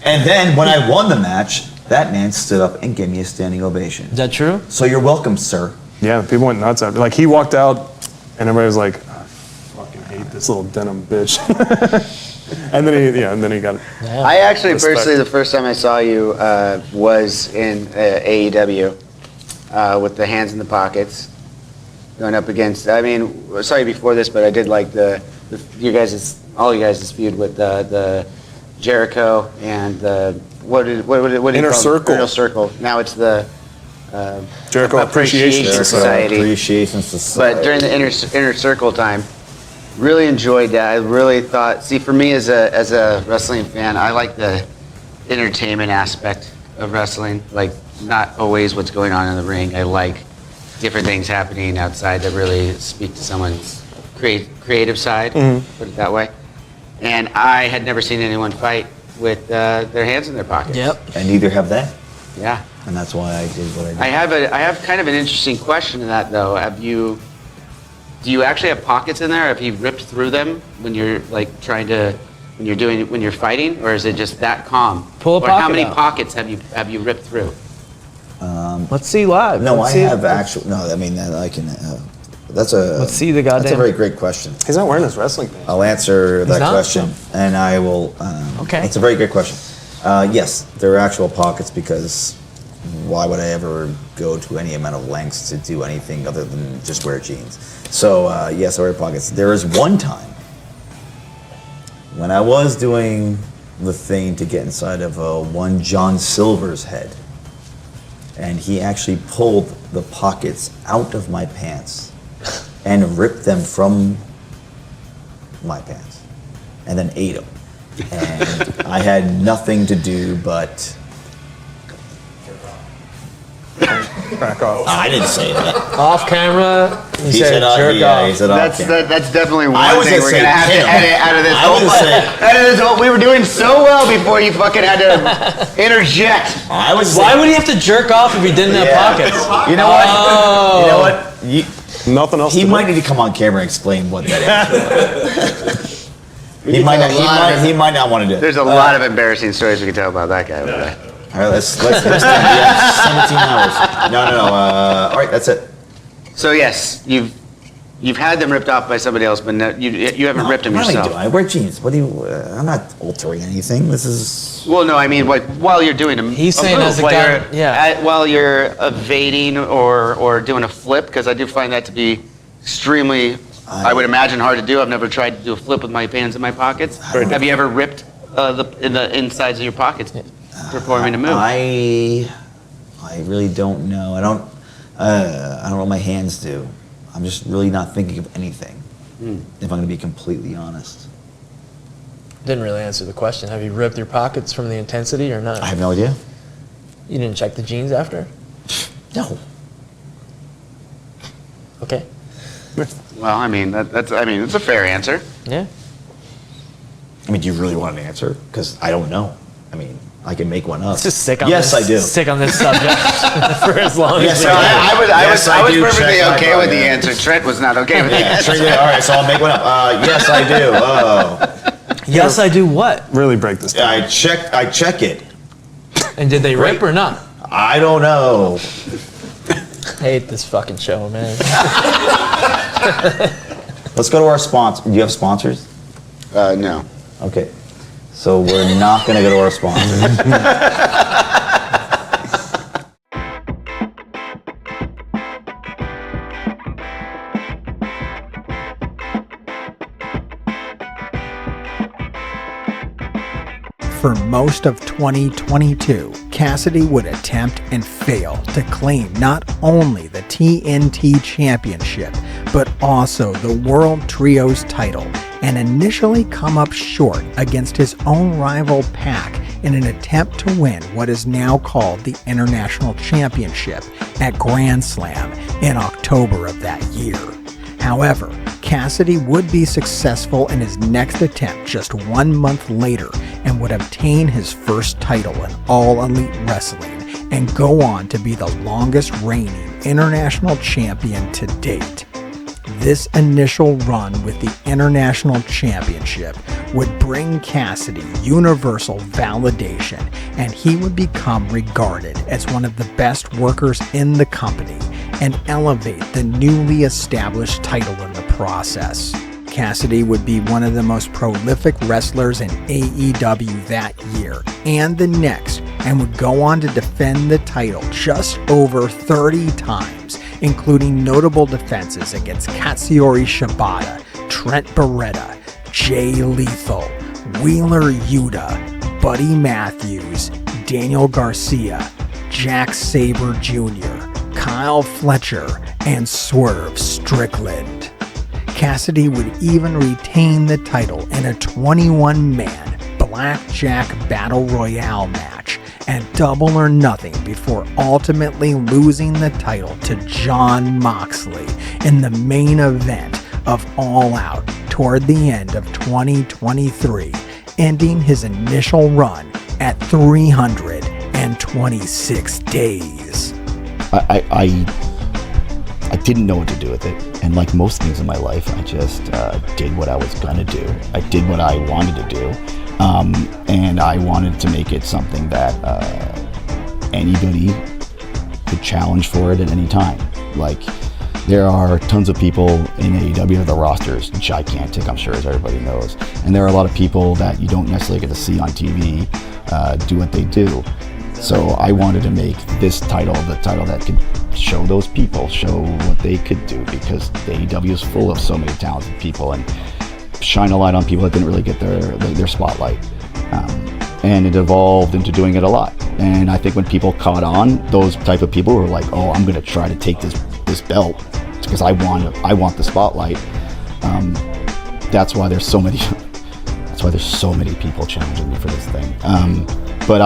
And then when I won the match, that man stood up and gave me a standing ovation. Is that true? So you're welcome, sir. Yeah, people went nuts after. Like he walked out, and everybody was like, "I fucking hate this little denim bitch." and then he got. Yeah. I actually personally, the first time I saw you was in AEW with the hands in the pockets, going up against. I mean, I saw you before this, but I did like all you guys' feud with the Jericho and the what do you call it? Inner Circle. Now it's the Jericho Appreciation Society. But during the inner Circle time, really enjoyed that. I really thought. See, for me as a wrestling fan, I like the entertainment aspect of wrestling. Like not always what's going on in the ring. I like different things happening outside that really speak to someone's creative side. Put it that way. And I had never seen anyone fight with their hands in their pockets. And neither have they. Yeah. And that's why I did what I did. I have kind of an interesting question to that though. Do you actually have pockets in there? Have you ripped through them when you're like when you're fighting, or is it just that calm? Pull a or pocket how many out. pockets have you ripped through? Let's see live. No, Let's I see have it. actual. No, I mean I can. Let's see the goddamn. That's a very great question. He's not wearing his wrestling pants. I'll answer that not? question, and I will. Okay. That's a very good question. Yes, there are actual pockets because why would I ever go to any amount of lengths to do anything other than just wear jeans? So yes, I wear pockets. There is one time when I was doing the thing to get inside of one John Silver's head, and he actually pulled the pockets out of my pants and ripped them from my pants and then ate them. And I had nothing to do but Crack off. I didn't say that. Off camera, he said jerk yeah, off. he said off camera. That's definitely I one was thing gonna we're say gonna have to Kim. edit out of this. I was gonna say- Out of this whole, we were doing so well before you fucking had to interject. I was. Why would he have to jerk off if he didn't have pockets? You know what? Oh. You know what? Nothing else. He might need to come on camera and explain what that is. he might not want to do it. There's a lot of embarrassing stories we can tell about that guy over there. All right, let's we have 17 hours. No. All right, that's it. So yes, you've had them ripped off by somebody else, but you haven't ripped them What am I yourself. doing? I wear jeans. What do you? I'm not altering anything. This is. Well, no, I mean, like while you're doing them, He's saying as a guy, while you're evading or doing a flip, because I do find that to be extremely, I would imagine, hard to do. I've never tried to do a flip with my hands in my pockets. Have you ever ripped the insides of your pockets performing a move? I really don't know. I don't know what my hands do. I'm just really not thinking of anything. If I'm going to be completely honest. Didn't really answer the question. Have you ripped your pockets from the intensity or not? I have no idea. You didn't check the jeans after? No. Okay. Well, I mean, it's a fair answer. Yeah. I mean, do you really want an answer? Because I don't know. I mean, I can make one up. Let's just stick on yes, this. I do. Stick on this subject for as long Yes, as we I can. do. I was do perfectly check my okay with the pocket. answer. Trent was not okay with the answer. All right, so I'll make one up. Yes, I do. Oh. Yes, I do what? Really break this down. I check it. And did they rip or not? I don't know. I hate this fucking show, man. Let's go to our sponsor. Do you have sponsors? No. Okay. So we're not going to go to our sponsors. For most of 2022, Cassidy would attempt and fail to claim not only the TNT Championship, but also the World Trios title, and initially come up short against his own rival Pac in an attempt to win what is now called the International Championship at Grand Slam in October of that year. However, Cassidy would be successful in his next attempt just 1 month later and would obtain his first title in All Elite Wrestling and go on to be the longest reigning international champion to date. This initial run with the International Championship would bring Cassidy universal validation, and he would become regarded as one of the best workers in the company and elevate the newly established title in the process. Cassidy would be one of the most prolific wrestlers in AEW that year and the next, and would go on to defend the title just over 30 times, including notable defenses against Katsuyori Shibata, Trent Beretta, Jay Lethal, Wheeler Yuta, Buddy Matthews, Daniel Garcia, Jack Sabre Jr., Kyle Fletcher, and Swerve Strickland. Cassidy would even retain the title in a 21-man Blackjack Battle Royale match at Double or Nothing before ultimately losing the title to Jon Moxley in the main event of All Out toward the end of 2023, ending his initial run at 326 days. I didn't know what to do with it, and like most things in my life, I just did what I was gonna do. I did what I wanted to do, and I wanted to make it something that anybody could challenge for it at any time. Like, there are tons of people in AEW, the roster is gigantic, I'm sure, as everybody knows, and there are a lot of people that you don't necessarily get to see on TV do what they do. So I wanted to make this title the title that could show those people, show what they could do, because the AEW is full of so many talented people, and shine a light on people that didn't really get their spotlight. And it evolved into doing it a lot. And I think when people caught on, those type of people were like, oh, I'm going to try to take this belt because I want the spotlight. That's why there's so many. That's why there's so many people challenging me for this thing. But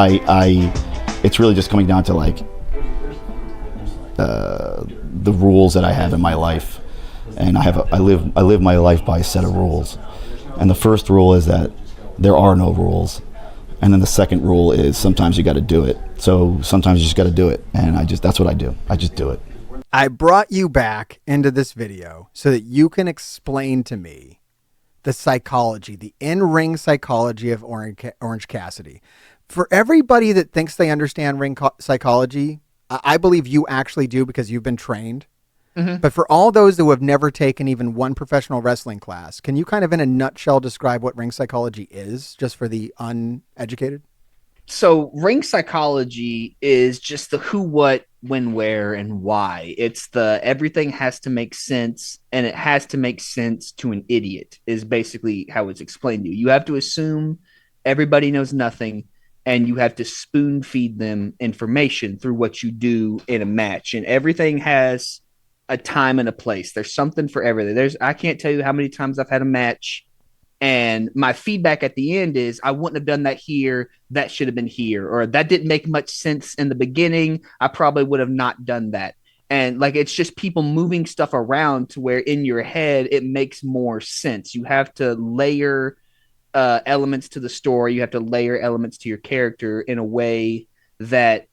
it's really just coming down to like the rules that I have in my life, and I live my life by a set of rules. And the first rule is that there are no rules, and then the second rule is sometimes you got to do it. So sometimes you just got to do it, and that's what I do. I just do it. I brought you back into this video so that you can explain to me the psychology, the in-ring psychology of Orange Cassidy. For everybody that thinks they understand ring psychology, I believe you actually do because you've been trained. Mm-hmm. But for all those who have never taken even one professional wrestling class, can you kind of in a nutshell describe what ring psychology is, just for the uneducated? So ring psychology is just the who, what, when, where, and why. It's the everything has to make sense, and it has to make sense to an idiot is basically how it's explained to you. You have to assume everybody knows nothing, and you have to spoon feed them information through what you do in a match. And everything has a time and a place. There's something for everything. I can't tell you how many times I've had a match and my feedback at the end is I wouldn't have done that here. That should have been here, or that didn't make much sense in the beginning. I probably would have not done that. And like, it's just people moving stuff around to where in your head, it makes more sense. You have to layer elements to the story. You have to layer elements to your character in a way that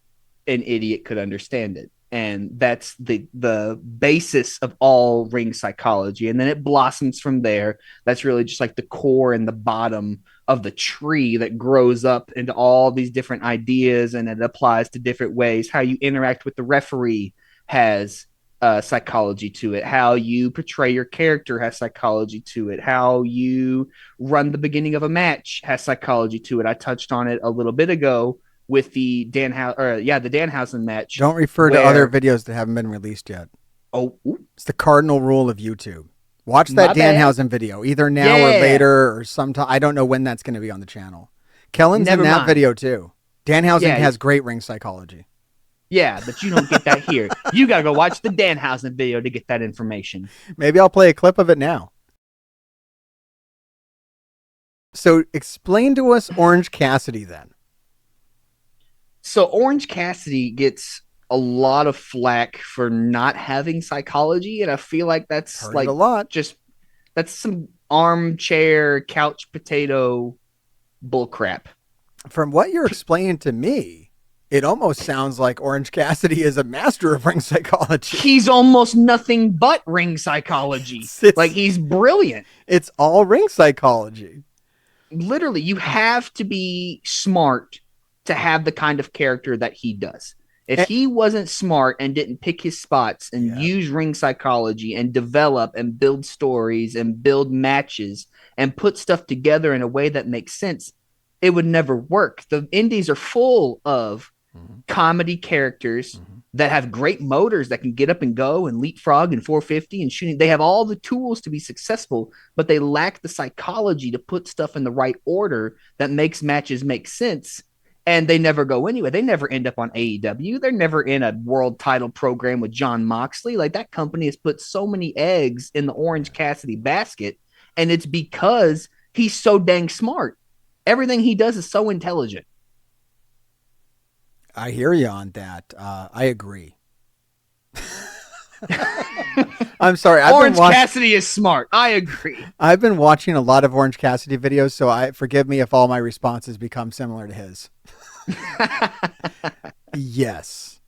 an idiot could understand it. And that's the basis of all ring psychology. And then it blossoms from there. That's really just like the core and the bottom of the tree that grows up into all these different ideas, and it applies to different ways. How you interact with the referee has psychology to it. How you portray your character has psychology to it. How you run the beginning of a match has psychology to it. I touched on it a little bit ago with the Danhausen match. Don't refer to other videos that haven't been released yet. Oh, it's the cardinal rule of YouTube. Watch that Danhausen video either now or later or sometime. I don't know when that's going to be on the channel. Kellen's in that video too. Danhausen has great ring psychology. Yeah, but you don't get that here. You got to go watch the Danhausen video to get that information. Maybe I'll play a clip of it now. So explain to us Orange Cassidy then. So Orange Cassidy gets a lot of flack for not having psychology, and I feel like that's a lot. That's some armchair couch potato bullcrap. From what you're explaining to me, it almost sounds like Orange Cassidy is a master of ring psychology. He's almost nothing but ring psychology. Like, he's brilliant. It's all ring psychology. Literally, you have to be smart to have the kind of character that he does. If he wasn't smart and didn't pick his spots and use ring psychology and develop and build stories and build matches and put stuff together in a way that makes sense, it would never work. The indies are full of comedy characters that have great motors that can get up and go and leapfrog and 450 and shooting. They have all the tools to be successful, but they lack the psychology to put stuff in the right order that makes matches make sense. And they never go anywhere. They never end up on AEW. They're never in a world title program with John Moxley. Like, that company has put so many eggs in the Orange Cassidy basket, and it's because he's so dang smart. Everything he does is so intelligent. I hear you on that. I agree. I'm sorry. Orange Cassidy is smart. I agree. I've been watching a lot of Orange Cassidy videos, so forgive me if all my responses become similar to his. Yes.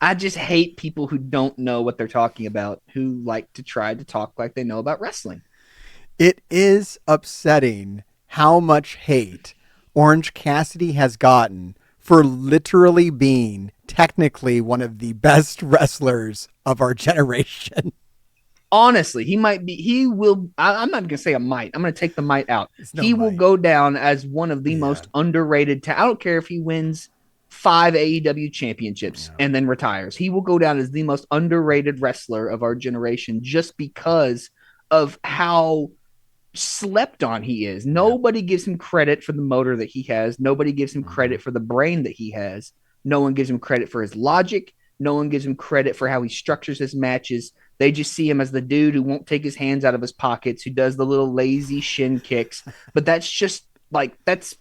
I just hate people who don't know what they're talking about, who like to try to talk like they know about wrestling. It is upsetting how much hate Orange Cassidy has gotten for literally being technically one of the best wrestlers of our generation. Honestly, he will, I'm not going to say a might. I'm going to take the might out. He will go down as one of the most underrated. I don't care if he wins 5 AEW championships and then retires. He will go down as the most underrated wrestler of our generation just because of how slept on he is. Nobody gives him credit for the motor that he has. Nobody gives him credit for the brain that he has. No one gives him credit for his logic. No one gives him credit for how he structures his matches. They just see him as the dude who won't take his hands out of his pockets, who does the little lazy shin kicks. But that's just like, that's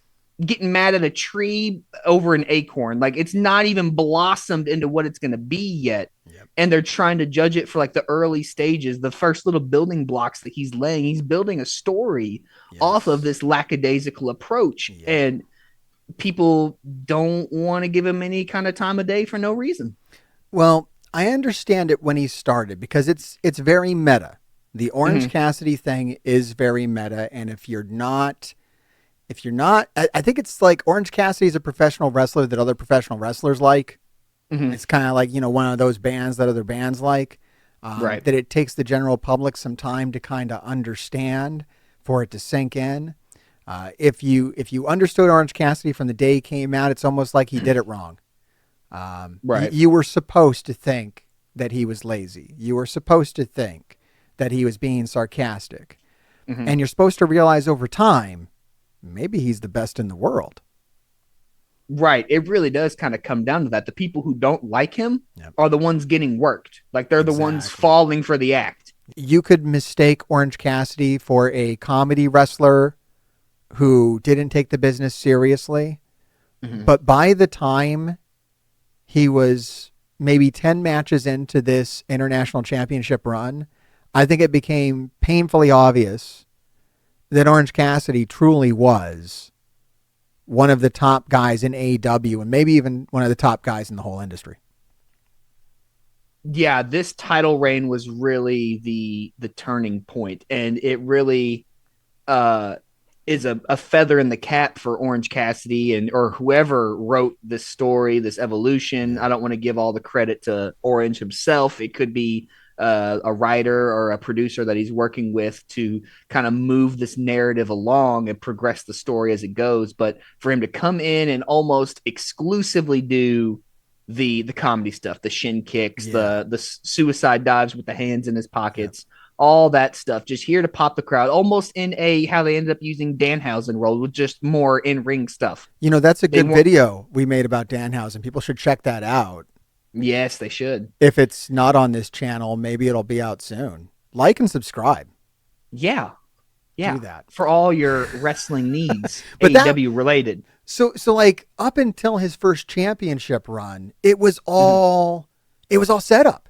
getting mad at a tree over an acorn. Like, it's not even blossomed into what it's going to be yet. And they're trying to judge it for like the early stages, the first little building blocks that he's laying. He's building a story off of this lackadaisical approach. And people don't want to give him any kind of time of day for no reason. Well, I understand it when he started because it's very meta. The Orange Cassidy thing is very meta. And if you're not, I think it's like Orange Cassidy is a professional wrestler that other professional wrestlers like. It's kind of like, one of those bands that other bands like, right? That it takes the general public some time to kind of understand, for it to sink in. If you understood Orange Cassidy from the day he came out, it's almost like he did it wrong. Right. You were supposed to think that he was lazy. You were supposed to think that he was being sarcastic. And you're supposed to realize over time, maybe he's the best in the world. Right. It really does kind of come down to that. The people who don't like him are the ones getting worked. Like, they're the ones falling for the act. You could mistake Orange Cassidy for a comedy wrestler who didn't take the business seriously. But by the time he was maybe 10 matches into this international championship run, I think it became painfully obvious that Orange Cassidy truly was one of the top guys in AEW and maybe even one of the top guys in the whole industry. Yeah, this title reign was really the turning point, and it really is a feather in the cap for Orange Cassidy or whoever wrote this story, this evolution. I don't want to give all the credit to Orange himself. It could be a writer or a producer that he's working with to kind of move this narrative along and progress the story as it goes. But for him to come in and almost exclusively do the comedy stuff, the shin kicks, the suicide dives with the hands in his pockets, all that stuff, just here to pop the crowd, almost in how they ended up using Danhausen role with just more in-ring stuff. That's a good video we made about Danhausen. People should check that out. Yes, they should. If it's not on this channel, maybe it'll be out soon. Like and subscribe. Yeah. Do that. For all your wrestling needs, but AEW related. So like up until his first championship run, it was all set up.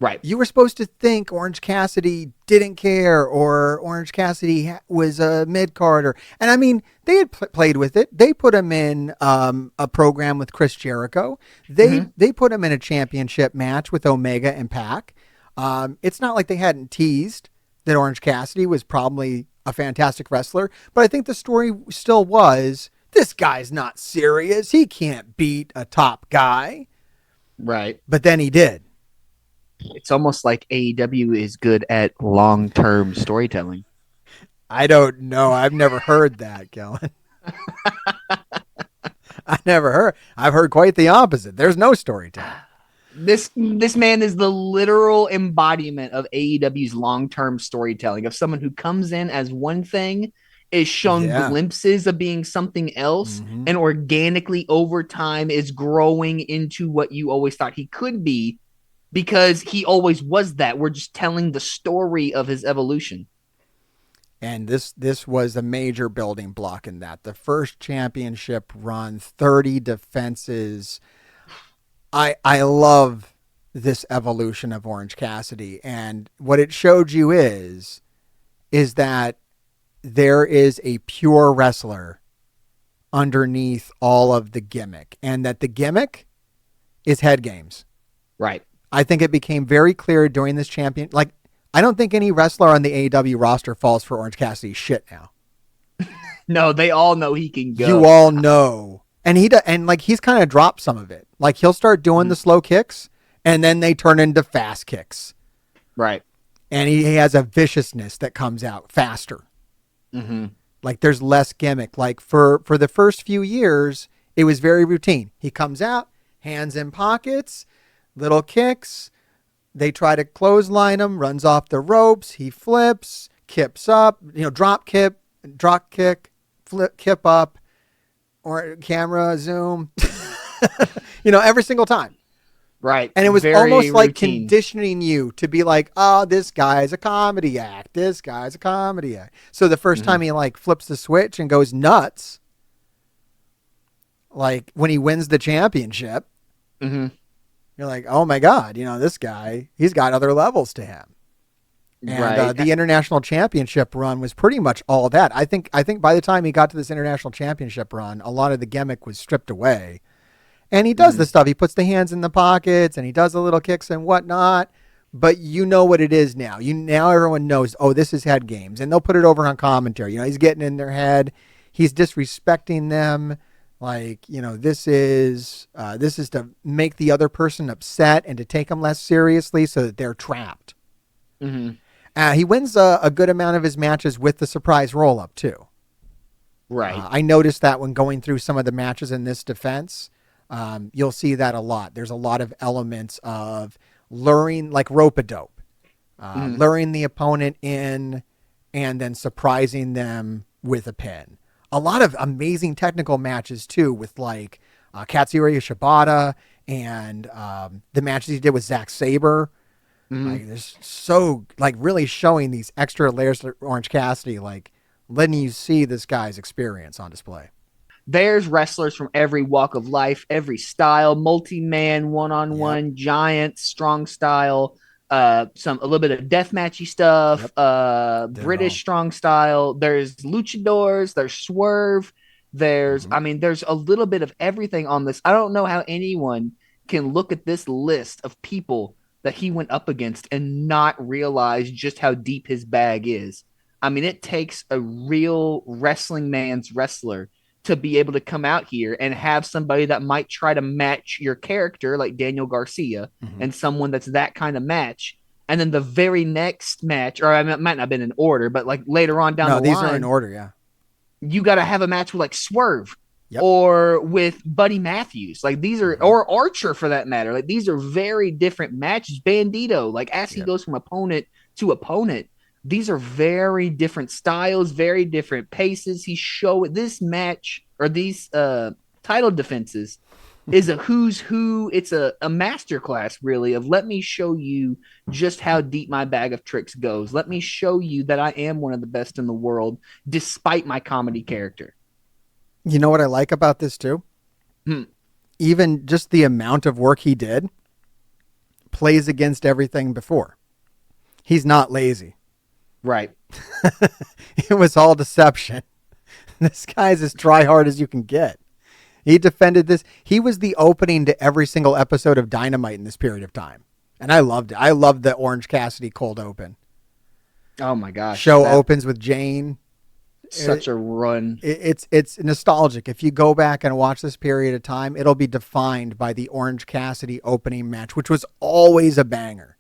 Right. You were supposed to think Orange Cassidy didn't care, or Orange Cassidy was a mid-carder. And I mean, they had played with it. They put him in a program with Chris Jericho. They put him in a championship match with Omega and Pac. It's not like they hadn't teased that Orange Cassidy was probably a fantastic wrestler. But I think the story still was, this guy's not serious. He can't beat a top guy. Right. But then he did. It's almost like AEW is good at long-term storytelling. I don't know. I've never heard that, Kellen. I've heard quite the opposite. There's no storytelling. This man is the literal embodiment of AEW's long-term storytelling, of someone who comes in as one thing, is shown glimpses of being something else, and organically over time is growing into what you always thought he could be, because he always was that. We're just telling the story of his evolution. And this was a major building block in that. The first championship run, 30 defenses. I love this evolution of Orange Cassidy. And what it showed you is that there is a pure wrestler underneath all of the gimmick. And that the gimmick is head games. Right. I think it became very clear during this champion. Like, I don't think any wrestler on the AEW roster falls for Orange Cassidy's shit now. No, they all know he can go. You all know. And he's kind of dropped some of it. Like, he'll start doing the slow kicks, and then they turn into fast kicks. Right. And he has a viciousness that comes out faster. Mm-hmm. Like, there's less gimmick. Like, for the first few years, it was very routine. He comes out, hands in pockets, little kicks. They try to clothesline him, runs off the ropes. He flips, kips up, drop kick, flip, kip up, or camera zoom, every single time. Right. And it was Very almost like routine. conditioning you to be like, oh, this guy's a comedy act. This guy's a comedy act. So the first time he flips the switch and goes nuts, like when he wins the championship, you're like, oh my God, this guy, he's got other levels to him. And the international championship run was pretty much all that. I think by the time he got to this international championship run, a lot of the gimmick was stripped away. And he does the stuff. He puts the hands in the pockets and he does the little kicks and whatnot. But you know what it is now. Now everyone knows, oh, this is head games. And they'll put it over on commentary. He's getting in their head. He's disrespecting them. Like, this is to make the other person upset and to take them less seriously so that they're trapped. He wins a good amount of his matches with the surprise roll-up, too. Right. I noticed that when going through some of the matches in this defense, you'll see that a lot. There's a lot of elements of luring, like rope-a-dope, luring the opponent in and then surprising them with a pin. A lot of amazing technical matches, too, with like Katsuyori Shibata and the matches he did with Zack Sabre. Like, there's so, really showing these extra layers of Orange Cassidy, letting you see this guy's experience on display. There's wrestlers from every walk of life, every style, multi-man, one-on-one, giant, strong style, a little bit of deathmatchy stuff, British strong style. There's luchadors, there's swerve, there's a little bit of everything on this. I don't know how anyone can look at this list of people that he went up against and not realize just how deep his bag is. It takes a real wrestling man's wrestler to be able to come out here and have somebody that might try to match your character, like Daniel Garcia, and someone that's that kind of match. And then the very next match, or it might not have been in order, but later on down the line. No, these are in order, yeah. You got to have a match with Swerve or with Buddy Matthews. These are, or Archer for that matter. These are very different matches. Bandito, as he goes from opponent to opponent. These are very different styles, very different paces. He's showing this match or these title defenses is a who's who. It's a masterclass, really, of let me show you just how deep my bag of tricks goes. Let me show you that I am one of the best in the world, despite my comedy character. You know what I like about this, too? Even just the amount of work he did plays against everything before. He's not lazy. Right. It was all deception. This guy's as try hard as you can get. He defended this. He was the opening to every single episode of Dynamite in this period of time. And I loved it. I loved the Orange Cassidy cold open. Oh my gosh. Show opens with Jane. Such a run. It's nostalgic. If you go back and watch this period of time, it'll be defined by the Orange Cassidy opening match, which was always a banger.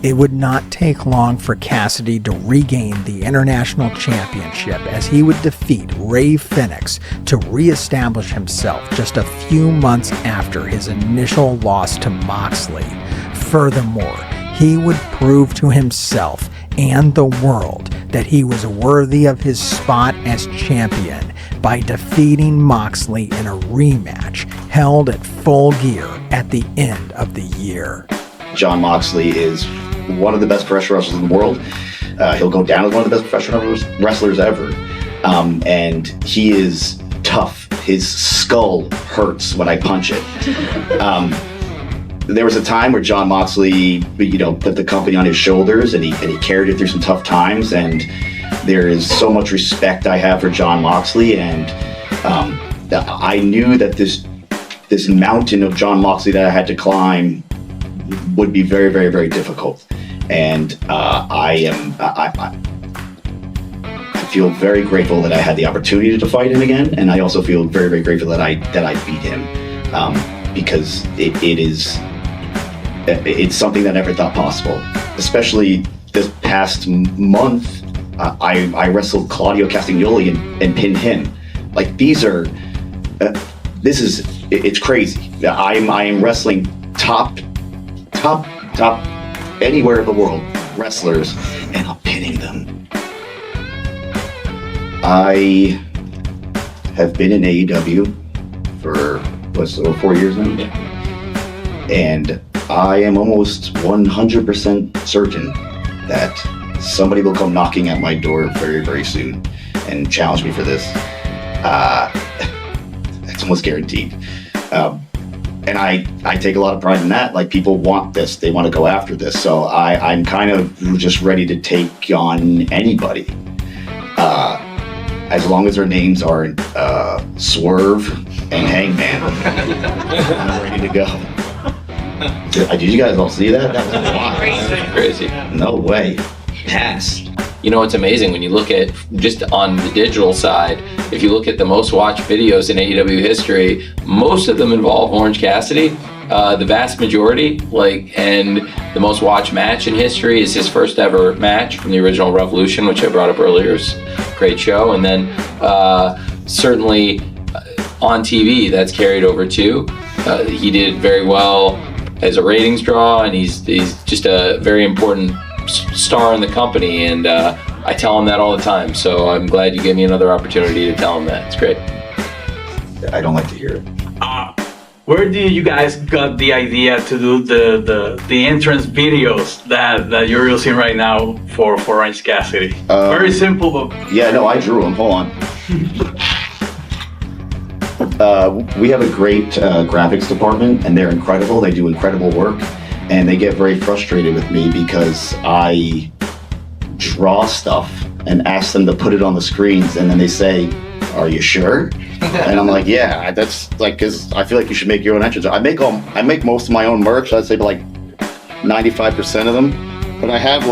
It would not take long for Cassidy to regain the International Championship as he would defeat Ray Phoenix to reestablish himself just a few months after his initial loss to Moxley. Furthermore, he would prove to himself and the world that he was worthy of his spot as champion by defeating Moxley in a rematch held at Full Gear at the end of the year. Jon Moxley is one of the best professional wrestlers in the world. He'll go down as one of the best professional wrestlers ever. And he is tough. His skull hurts when I punch it. There was a time where Jon Moxley, put the company on his shoulders and he carried it through some tough times. And there is so much respect I have for Jon Moxley. And I knew that this mountain of Jon Moxley that I had to climb would be very, very, very difficult. And I feel very grateful that I had the opportunity to fight him again, and I also feel very, very grateful that I beat him, because it's something that I never thought possible. Especially this past month, I wrestled Claudio Castagnoli and pinned him. Like it's crazy. I am wrestling top anywhere in the world wrestlers, and I'm pinning them. I have been in AEW for over 4 years now, and I am almost 100% certain that somebody will come knocking at my door very, very soon and challenge me for this. It's almost guaranteed. And I take a lot of pride in that. Like, people want this. They want to go after this. So I'm kind of just ready to take on anybody. As long as their names aren't Swerve and Hangman, I'm ready to go. Did you guys all see that? That was wild. Crazy. No way. Pass. You know, it's amazing when you look at just on the digital side, if you look at the most watched videos in AEW history, most of them involve Orange Cassidy. The vast majority, and the most watched match in history is his first ever match from the original Revolution, which I brought up earlier. It's a great show. And then certainly on TV, that's carried over too. He did very well as a ratings draw, and he's just a very important star in the company, and I tell him that all the time, so I'm glad you gave me another opportunity to tell him that. It's great. I don't like to hear it. Where did you guys got the idea to do the entrance videos that you're using right now for Orange Cassidy? Very simple, but yeah, no, I drew them. Hold on. We have a great graphics department, and they're incredible. They do incredible work. And they get very frustrated with me because I draw stuff and ask them to put it on the screens, and then they say, "Are you sure?" And I'm like, "Yeah, that's because I feel like you should make your own entrance." I make most of my own merch. I'd say 95% of them, but I have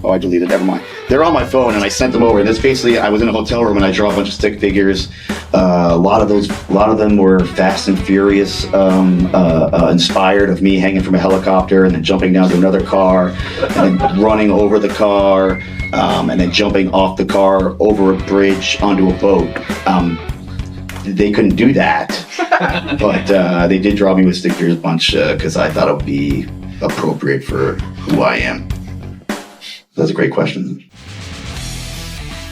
I deleted. Never mind. They're on my phone, and I sent them over. And this basically, I was in a hotel room and I draw a bunch of stick figures. A lot of them were Fast and Furious inspired, of me hanging from a helicopter and then jumping down to another car and then running over the car and then jumping off the car over a bridge onto a boat. They couldn't do that, but they did draw me with stick figures a bunch because I thought it would be appropriate for who I am. That's a great question.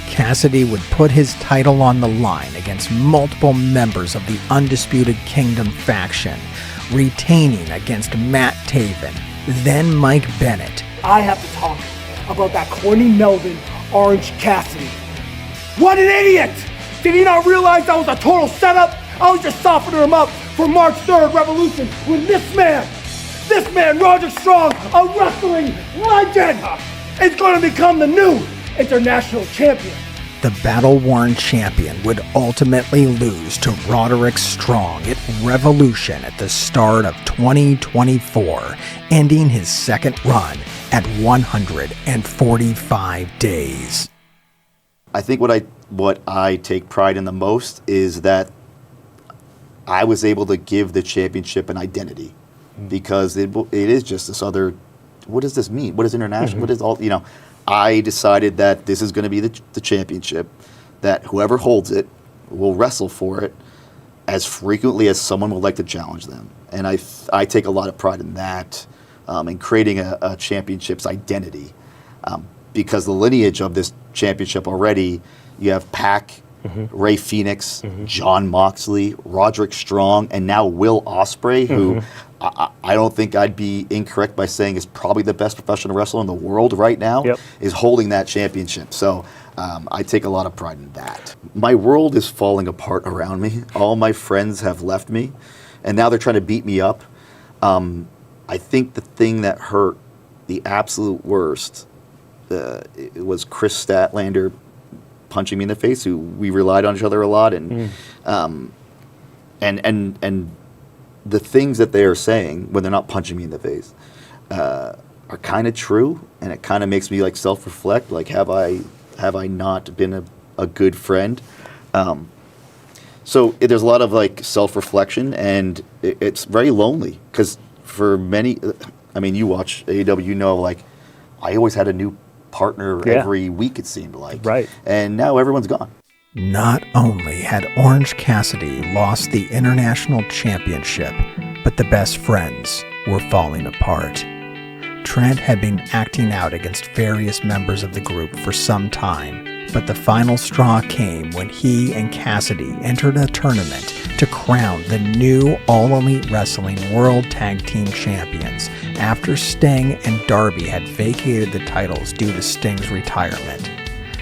Cassidy would put his title on the line against multiple members of the Undisputed Kingdom faction, retaining against Matt Taven, then Mike Bennett. I have to talk about that corny Melvin, Orange Cassidy. What an idiot! Did he not realize that was a total setup? I was just softening him up for March 3rd Revolution when this man, Roger Strong, a wrestling legend, is going to become the new international champion. The battle-worn champion would ultimately lose to Roderick Strong at Revolution at the start of 2024, ending his second run at 145 days. I think what I take pride in the most is that I was able to give the championship an identity, because it is just this other what does this mean? What is international? What is all, I decided that this is going to be the championship, that whoever holds it will wrestle for it as frequently as someone would like to challenge them. And I take a lot of pride in that, in creating a championship's identity. Because the lineage of this championship already, you have Pac, Ray Phoenix, Jon Moxley, Roderick Strong, and now Will Ospreay, who I don't think I'd be incorrect by saying is probably the best professional wrestler in the world right now, is holding that championship. So I take a lot of pride in that. My world is falling apart around me. All my friends have left me, and now they're trying to beat me up. I think the thing that hurt the absolute worst it was Chris Statlander punching me in the face, who we relied on each other a lot, and the things that they are saying when they're not punching me in the face are kind of true, and it kind of makes me like self-reflect, like have I not been a good friend? So there's a lot of like self-reflection, and it's very lonely, because for many, I mean, you watch AEW, you know, like I always had a new partner every week, it seemed like. Right. And now everyone's gone. Not only had Orange Cassidy lost the International Championship, but the best friends were falling apart. Trent had been acting out against various members of the group for some time, but the final straw came when he and Cassidy entered a tournament to crown the new All Elite Wrestling World Tag Team Champions after Sting and Darby had vacated the titles due to Sting's retirement.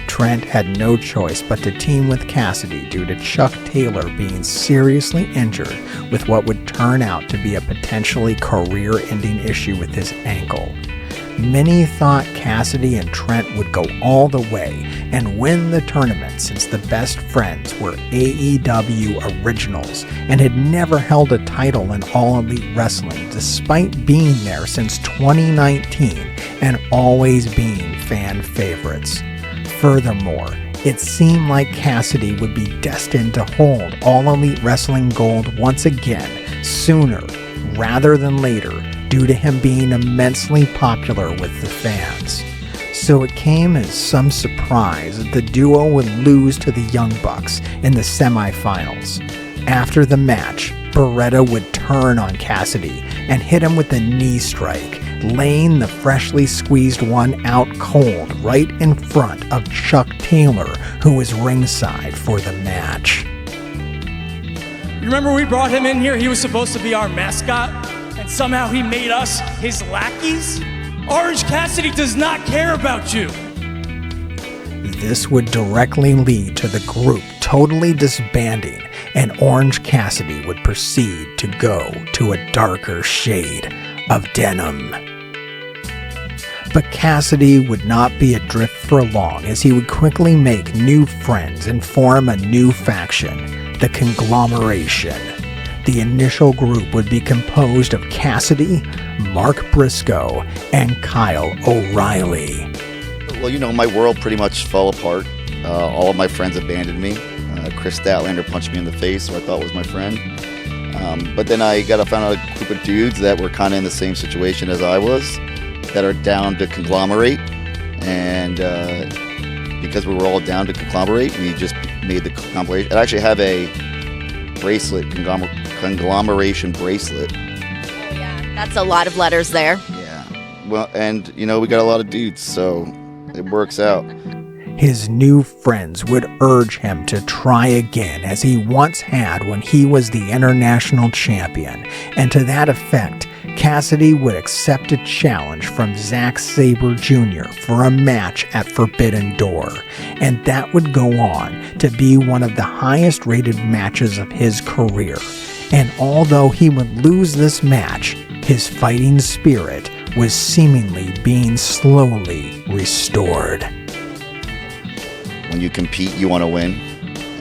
Trent had no choice but to team with Cassidy due to Chuck Taylor being seriously injured with what would turn out to be a potentially career-ending issue with his ankle. Many thought Cassidy and Trent would go all the way and win the tournament, since the best friends were AEW originals and had never held a title in All Elite Wrestling despite being there since 2019 and always being fan favorites. Furthermore, it seemed like Cassidy would be destined to hold All Elite Wrestling Gold once again sooner rather than later, due to him being immensely popular with the fans. So it came as some surprise that the duo would lose to the Young Bucks in the semifinals. After the match, Beretta would turn on Cassidy and hit him with a knee strike, laying the freshly squeezed one out cold right in front of Chuck Taylor, who was ringside for the match. You remember we brought him in here? He was supposed to be our mascot, and somehow he made us his lackeys? Orange Cassidy does not care about you. This would directly lead to the group totally disbanding, and Orange Cassidy would proceed to go to a darker shade of denim. But Cassidy would not be adrift for long, as he would quickly make new friends and form a new faction, the Conglomeration. The initial group would be composed of Cassidy, Mark Briscoe, and Kyle O'Reilly. Well, you know, my world pretty much fell apart. All of my friends abandoned me. Chris Statlander punched me in the face, who I thought was my friend. But then I found out a group of dudes that were kind of in the same situation as I was, that are down to conglomerate. And because we were all down to conglomerate, we just made the conglomeration. I actually have a bracelet, conglomeration bracelet. Oh yeah, that's a lot of letters there. Yeah. Well, and you know, we got a lot of dudes, so it works out. His new friends would urge him to try again, as he once had when he was the international champion, and to that effect, Cassidy would accept a challenge from Zack Sabre Jr. for a match at Forbidden Door, and that would go on to be one of the highest rated matches of his career. And although he would lose this match, his fighting spirit was seemingly being slowly restored. When you compete, you want to win,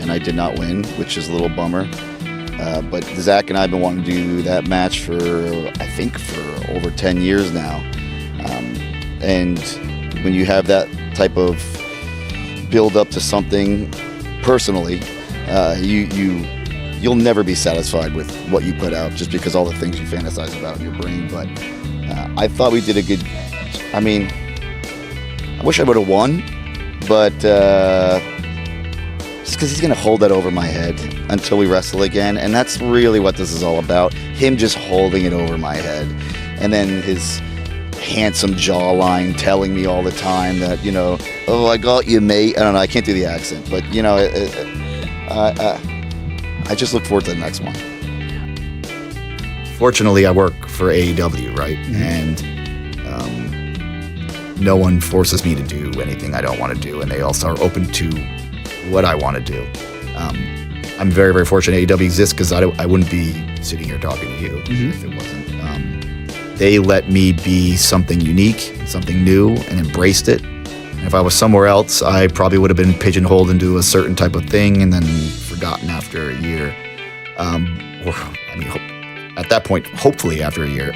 and I did not win, which is a little bummer. But Zach and I have been wanting to do that match for over 10 years now. And when you have that type of build up to something personally, you'll never be satisfied with what you put out, just because all the things you fantasize about in your brain. But I thought we did a I mean, I wish I would have won, but just because he's going to hold that over my head until we wrestle again. And that's really what this is all about. Him just holding it over my head. And then his handsome jawline telling me all the time that, you know, oh, I got you, mate. I don't know, I can't do the accent. But, you know, I just look forward to the next one. Fortunately, I work for AEW, right? And no one forces me to do anything I don't want to do, and they also are open to what I want to do. I'm very, very fortunate AEW exists because I wouldn't be sitting here talking to you if it wasn't. They let me be something unique, something new, and embraced it. And if I was somewhere else, I probably would have been pigeonholed into a certain type of thing and then forgotten after a year. Or, I mean, at that point, hopefully after a year.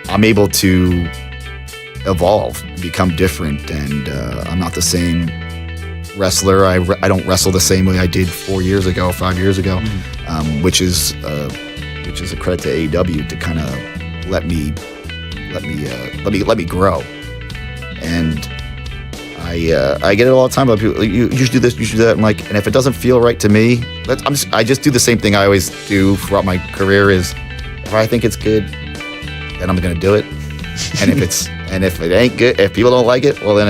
I'm able to evolve, become different, and I'm not the same wrestler. I don't wrestle the same way I did 5 years ago, which is a credit to AEW to kind of let me grow. And I get it all the time about people. You should do this, you should do that. I'm like, and if it doesn't feel right to me, I just do the same thing I always do throughout my career. Is if I think it's good, then I'm gonna do it. And if it ain't good, if people don't like it, well then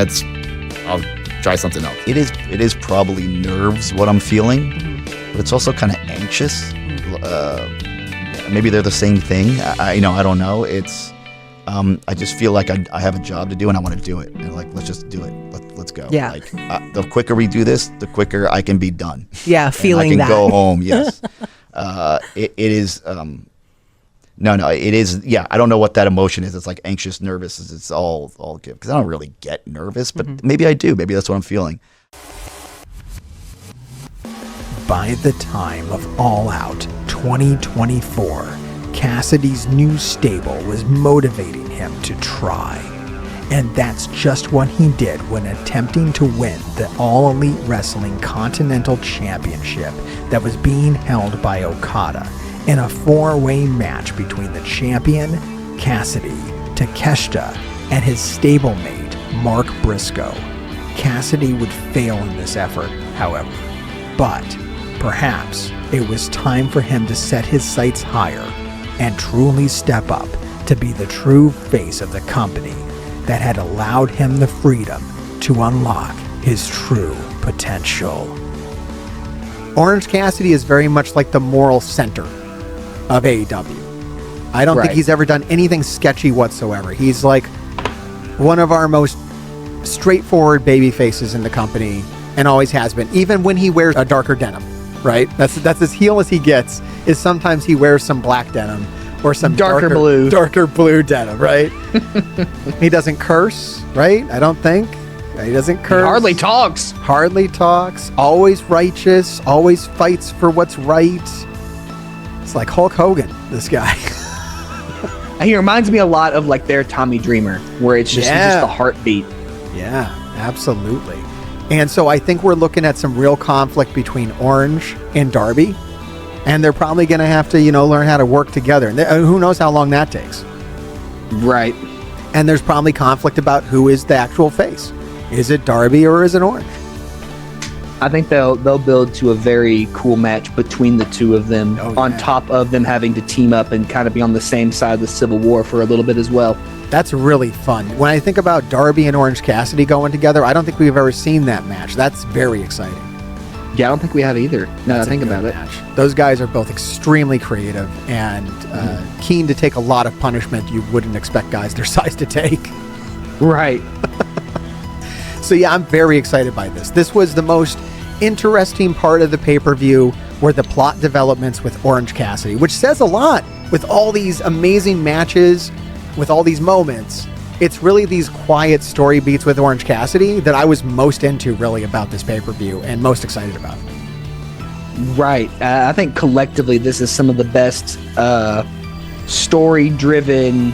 I'll try something else. It is probably nerves what I'm feeling, but it's also kind of anxious. Maybe they're the same thing. I don't know. It's I just feel like I have a job to do and I want to do it. And like, let's just do it. Let's go. Yeah. Like the quicker we do this, the quicker I can be done. Yeah, feeling and I can that. go home. Yes. It is. No, it is. Yeah, I don't know what that emotion is. It's like anxious, nervous. It's all good because I don't really get nervous, but maybe I do. Maybe that's what I'm feeling. By the time of All Out 2024, Cassidy's new stable was motivating him to try. And that's just what he did when attempting to win the All Elite Wrestling Continental Championship that was being held by Okada in a 4-way match between the champion, Cassidy, Takeshita, and his stablemate, Mark Briscoe. Cassidy would fail in this effort, however, but perhaps it was time for him to set his sights higher and truly step up to be the true face of the company that had allowed him the freedom to unlock his true potential. Orange Cassidy is very much like the moral center of AEW. I don't think he's ever done anything sketchy whatsoever. He's like one of our most straightforward baby faces in the company and always has been, even when he wears a darker denim, right? That's as heel as he gets, is sometimes he wears some black denim or some darker blue denim, right? He doesn't curse, right? I don't think. He doesn't curse. He hardly talks. Always righteous. Always fights for what's right. It's like Hulk Hogan, this guy. He reminds me a lot of like their Tommy Dreamer, where it's just the heartbeat. Yeah, absolutely. And so I think we're looking at some real conflict between Orange and Darby. And they're probably going to have to, learn how to work together. And who knows how long that takes. Right. And there's probably conflict about who is the actual face. Is it Darby or is it Orange? I think they'll build to a very cool match between the two of them, on top of them having to team up and kind of be on the same side of the Civil War for a little bit as well. That's really fun. When I think about Darby and Orange Cassidy going together, I don't think we've ever seen that match. That's very exciting. Yeah, I don't think we have either. Now that I think about it. Those guys are both extremely creative and keen to take a lot of punishment you wouldn't expect guys their size to take. Right. So yeah, I'm very excited by this. This was the most interesting part of the pay-per-view, were the plot developments with Orange Cassidy, which says a lot with all these amazing matches, with all these moments. It's really these quiet story beats with Orange Cassidy that I was most into really about this pay-per-view and most excited about. Right. I think collectively this is some of the best story-driven,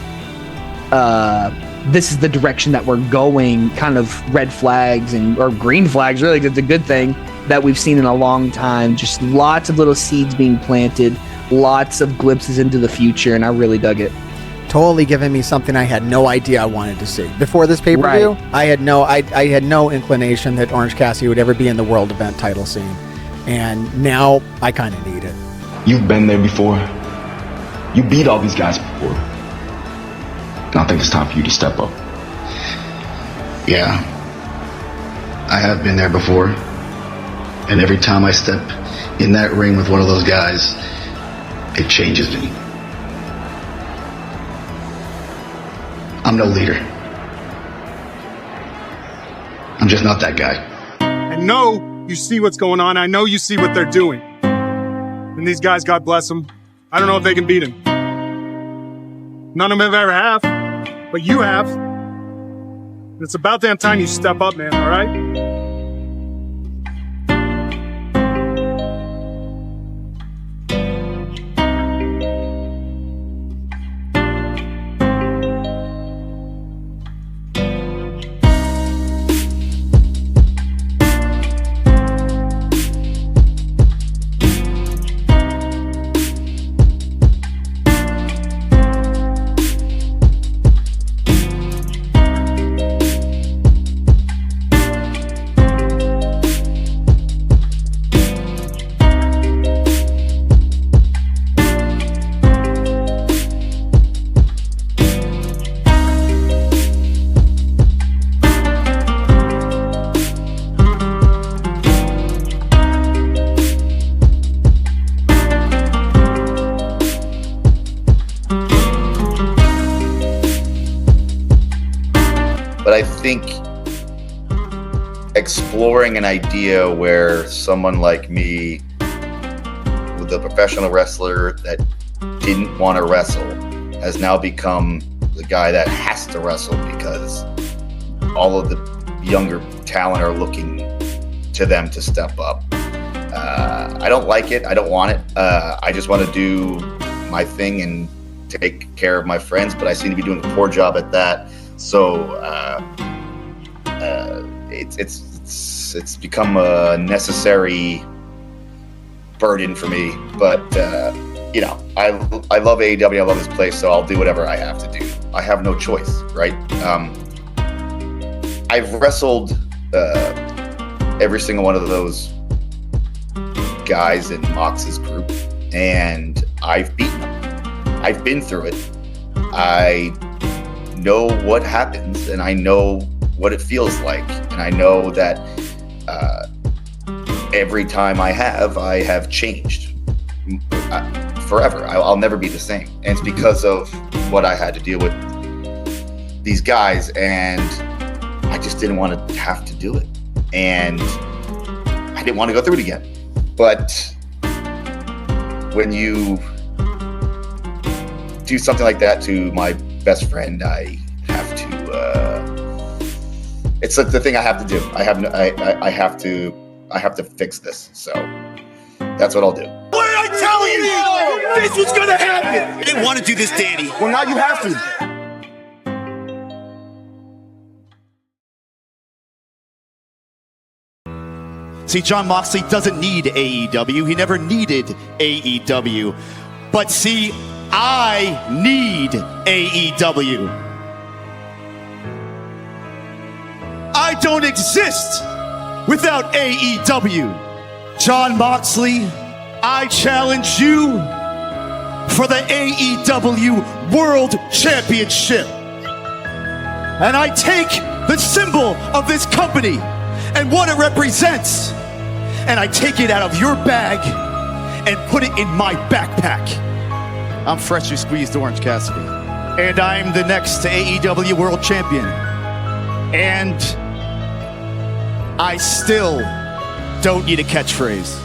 this is the direction that we're going, kind of red flags or green flags, really, it's a good thing, that we've seen in a long time. Just lots of little seeds being planted, lots of glimpses into the future, and I really dug it. totally giving me something I had no idea I wanted to see. Before this pay-per-view, Right. I had no inclination that Orange Cassidy would ever be in the world event title scene. And now I kind of need it. You've been there before. You beat all these guys before. And I think it's time for you to step up. Yeah, I have been there before. And every time I step in that ring with one of those guys, it changes me. I'm no leader. I'm just not that guy. I know you see what's going on. I know you see what they're doing. And these guys, God bless them, I don't know if they can beat him. None of them ever have, but you have. It's about damn time you step up, man, all right? But I think exploring an idea where someone like me, with a professional wrestler that didn't want to wrestle, has now become the guy that has to wrestle because all of the younger talent are looking to them to step up. I don't like it. I don't want it. I just want to do my thing and take care of my friends, but I seem to be doing a poor job at that. So it's become a necessary burden for me. But you know, I love AEW. I love this place, so I'll do whatever I have to do. I have no choice, right? I've wrestled every single one of those guys in Mox's group, and I've beaten them. I've been through it. I know what happens, and I know what it feels like, and I know that every time I have changed forever. I'll never be the same, and it's because of what I had to deal with these guys, and I just didn't want to have to do it, and I didn't want to go through it again. But when you do something like that to my best friend, I have to. It's like the thing I have to do. I have to fix this. So that's what I'll do. What did I tell you? This was gonna happen. I didn't want to do this, Danny. Well, now you have to. See, Jon Moxley doesn't need AEW. He never needed AEW. But see, I need AEW. I don't exist without AEW. Jon Moxley, I challenge you for the AEW World Championship. And I take the symbol of this company and what it represents, and I take it out of your bag and put it in my backpack. I'm freshly squeezed Orange Cassidy, and I'm the next AEW World Champion. And I still don't need a catchphrase.